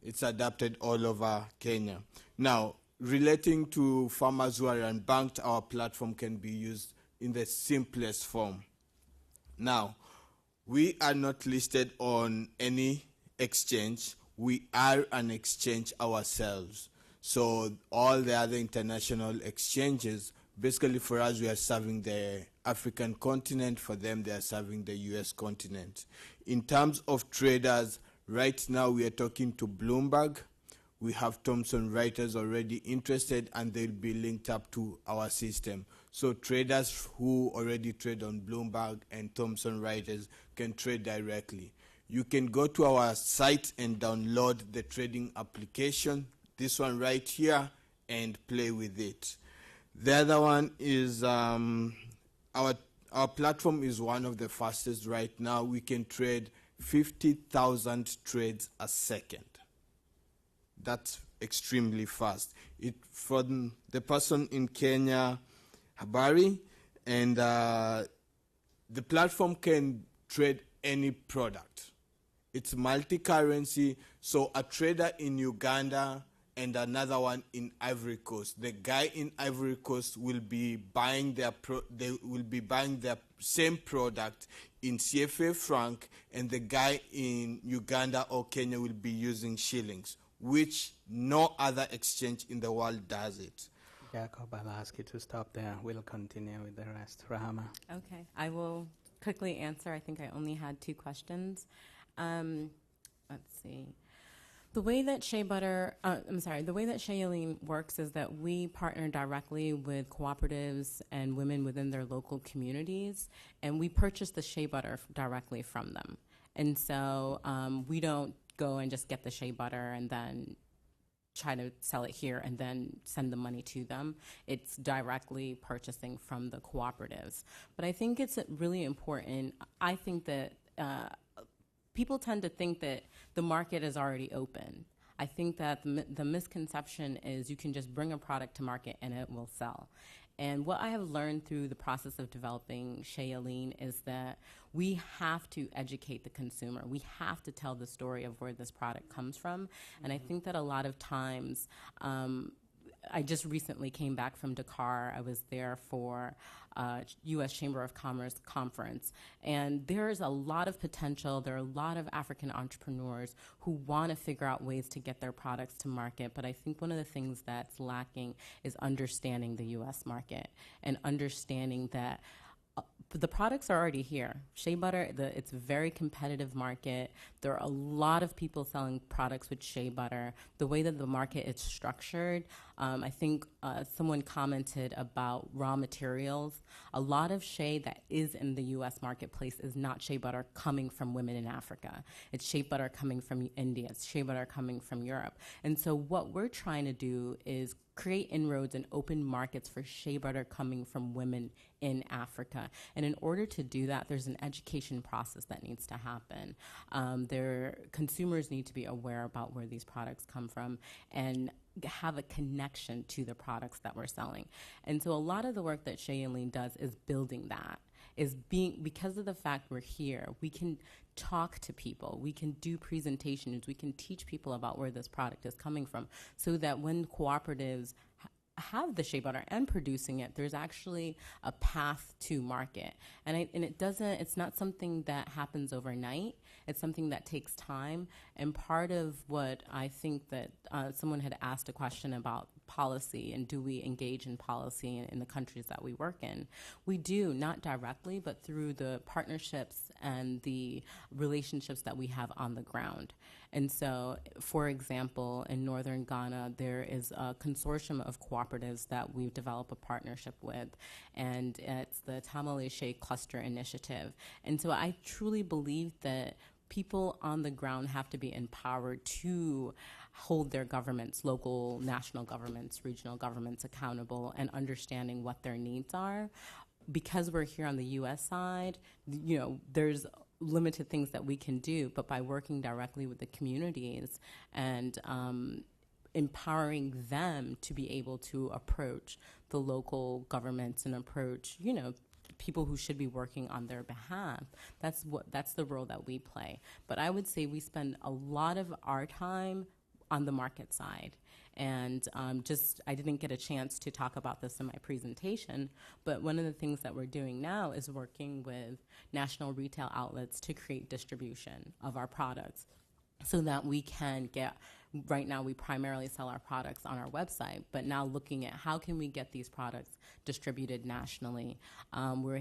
It's adapted all over Kenya. Now, relating to farmers who are unbanked, our platform can be used in the simplest form. Now, we are not listed on any exchange. We are an exchange ourselves. So all the other international exchanges, basically for us, we are serving the African continent. For them, they are serving the US continent. In terms of traders, right now we are talking to Bloomberg. We have Thomson Reuters already interested, and they'll be linked up to our system. So traders who already trade on Bloomberg and Thomson Reuters can trade directly. You can go to our site and download the trading application, this one right here, and play with it. The other one is our Our platform is one of the fastest right now. We can trade 50,000 trades a second. That's extremely fast. From the person in Kenya, Habari, and the platform can trade any product. It's multi-currency, so a trader in Uganda and another one in Ivory Coast. The guy in Ivory Coast will be buying their same product in CFA franc, and the guy in Uganda or Kenya will be using shillings, which no other exchange in the world does it. Jacob, I'll ask you to stop there. We'll continue with the rest. Rahama. Okay, I will quickly answer. I think I only had 2 questions. Let's see. The way that Shea Butter, the way that Shea Lean works is that we partner directly with cooperatives and women within their local communities, and we purchase the Shea Butter directly from them. And so we don't go and just get the Shea Butter and then try to sell it here and then send the money to them. It's directly purchasing from the cooperatives. But I think it's really important. I think that people tend to think that the market is already open. I think that the misconception is you can just bring a product to market and it will sell. And what I have learned through the process of developing Shea Lean is that we have to educate the consumer. We have to tell the story of where this product comes from. And I think that a lot of times, I just recently came back from Dakar. I was there for U.S. Chamber of Commerce conference. And there is a lot of potential. There are a lot of African entrepreneurs who want to figure out ways to get their products to market. But I think one of the things that's lacking is understanding the U.S. market and understanding that the products are already here. Shea Butter, it's a very competitive market. There are a lot of people selling products with Shea Butter. The way that the market is structured, I think someone commented about raw materials. A lot of shea that is in the U.S. marketplace is not Shea Butter coming from women in Africa. It's Shea Butter coming from India. It's Shea Butter coming from Europe. And so what we're trying to do is create inroads and open markets for Shea Butter coming from women in Africa. And in order to do that, there's an education process that needs to happen. Consumers need to be aware about where these products come from and have a connection to the products that we're selling. And so a lot of the work that Shea Lean does is building that, because of the fact we're here, we can talk to people, we can do presentations, we can teach people about where this product is coming from, so that when cooperatives have the Shea Butter and producing it, there's actually a path to market. And it's not something that happens overnight. It's something that takes time. And part of what I think that someone had asked a question about policy and do we engage in policy in the countries that we work in. We do, not directly, but through the partnerships and the relationships that we have on the ground. And so, for example, in northern Ghana, there is a consortium of cooperatives that we've developed a partnership with, and it's the Tamale Shea Cluster Initiative. And so I truly believe that people on the ground have to be empowered to hold their governments, local, national governments, regional governments accountable and understanding what their needs are. Because we're here on the U.S. side, there's limited things that we can do, but by working directly with the communities and empowering them to be able to approach the local governments and approach, people who should be working on their behalf. That's the role that we play. But I would say we spend a lot of our time on the market side. And I didn't get a chance to talk about this in my presentation, but one of the things that we're doing now is working with national retail outlets to create distribution of our products so that we can right now we primarily sell our products on our website, but now looking at how can we get these products distributed nationally.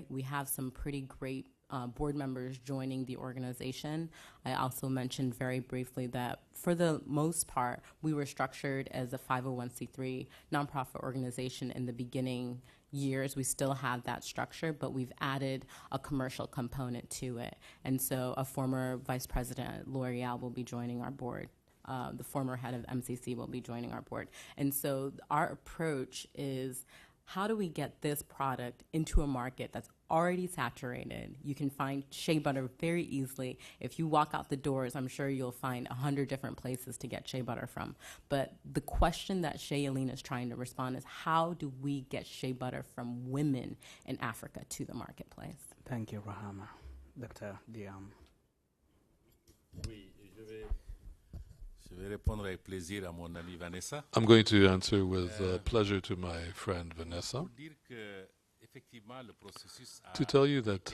We have some pretty great board members joining the organization. I also mentioned very briefly that for the most part, we were structured as a 501c3 nonprofit organization in the beginning years. We still have that structure, but we've added a commercial component to it. And so a former vice president at L'Oreal will be joining our board. The former head of MCC will be joining our board. And so our approach is, how do we get this product into a market that's already saturated. You can find shea butter very easily. If you walk out the doors, I'm sure you'll find 100 different places to get shea butter from. But the question that Shea is trying to respond is, how do we get shea butter from women in Africa to the marketplace? Thank you, Rahama. Dr. Diam. Je vais répondre avec plaisir à mon amie Vanessa. I'm going to answer with pleasure to my friend Vanessa. To tell you that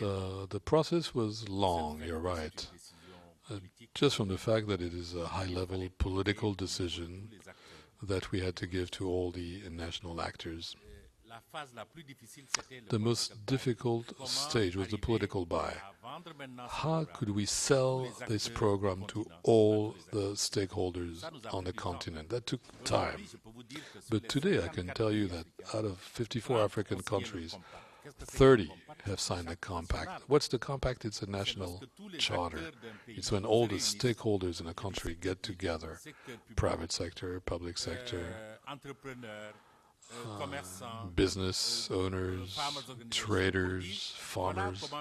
the process was long, you're right. Just from the fact that it is a high-level political decision that we had to give to all the national actors. The most difficult stage was the political buy. How could we sell this program to all the stakeholders on the continent? That took time. But today I can tell you that out of 54 African countries, 30 have signed the compact. What's the compact? It's a national charter. It's when all the stakeholders in a country get together, private sector, public sector, business owners, traders, farmers,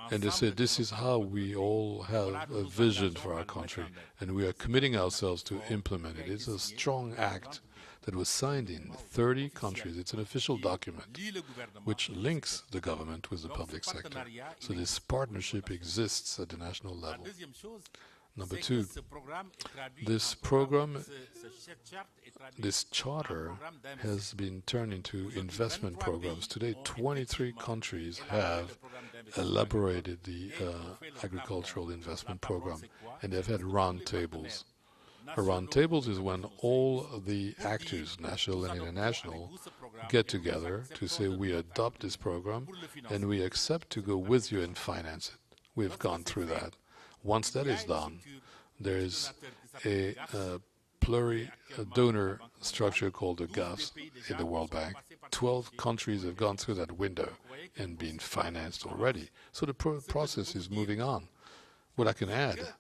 and they said this is how we all have a vision for our country, and we are committing ourselves to implement it. It's a strong act that was signed in 30 countries. It's an official document which links the government with the public sector. So this partnership exists at the national level. Number two, this program, this charter has been turned into investment programs. Today, 23 countries have elaborated the agricultural investment program, and they've had roundtables. A roundtables is when all the actors, national and international, get together to say we adopt this program and we accept to go with you and finance it. We've gone through that. Once that is done, there is a donor structure called the GAFS in the World Bank. 12 countries have gone through that window and been financed already. So the process is moving on. What I can add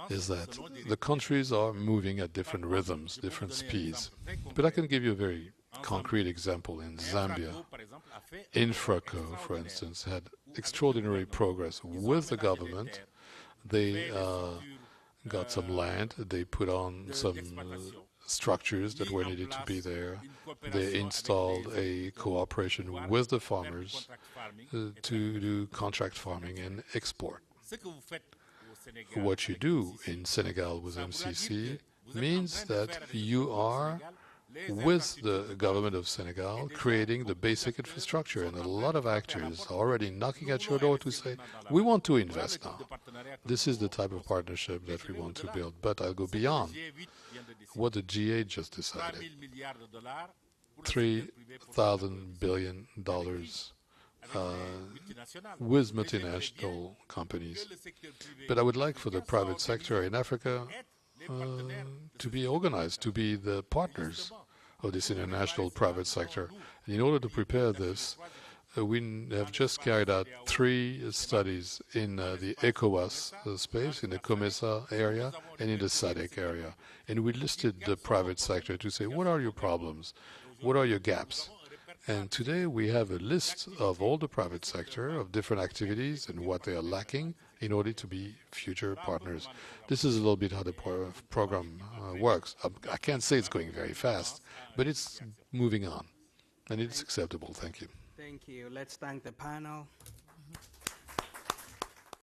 is that the countries are moving at different rhythms, different speeds. But I can give you a very concrete example. In Zambia, Infraco, for instance, had extraordinary progress with the government. They got some land, they put on some structures that were needed to be there. They installed a cooperation with the farmers to do contract farming and export. What you do in Senegal with MCC means that you are, with the government of Senegal, creating the basic infrastructure, and a lot of actors are already knocking at your door to say, we want to invest now. This is the type of partnership that we want to build. But I'll go beyond what the G8 just decided. $3,000 billion with multinational companies. But I would like for the private sector in Africa to be organized, to be the partners of this international private sector. And in order to prepare this, we have just carried out 3 studies in the ECOWAS space, in the COMESA area, and in the SADC area. And we listed the private sector to say, what are your problems? What are your gaps? And today we have a list of all the private sector, of different activities and what they are lacking in order to be future partners. This is a little bit how the program works. I can't say it's going very fast, but it's moving on, and it's acceptable. Thank you. Thank you. Let's thank the panel.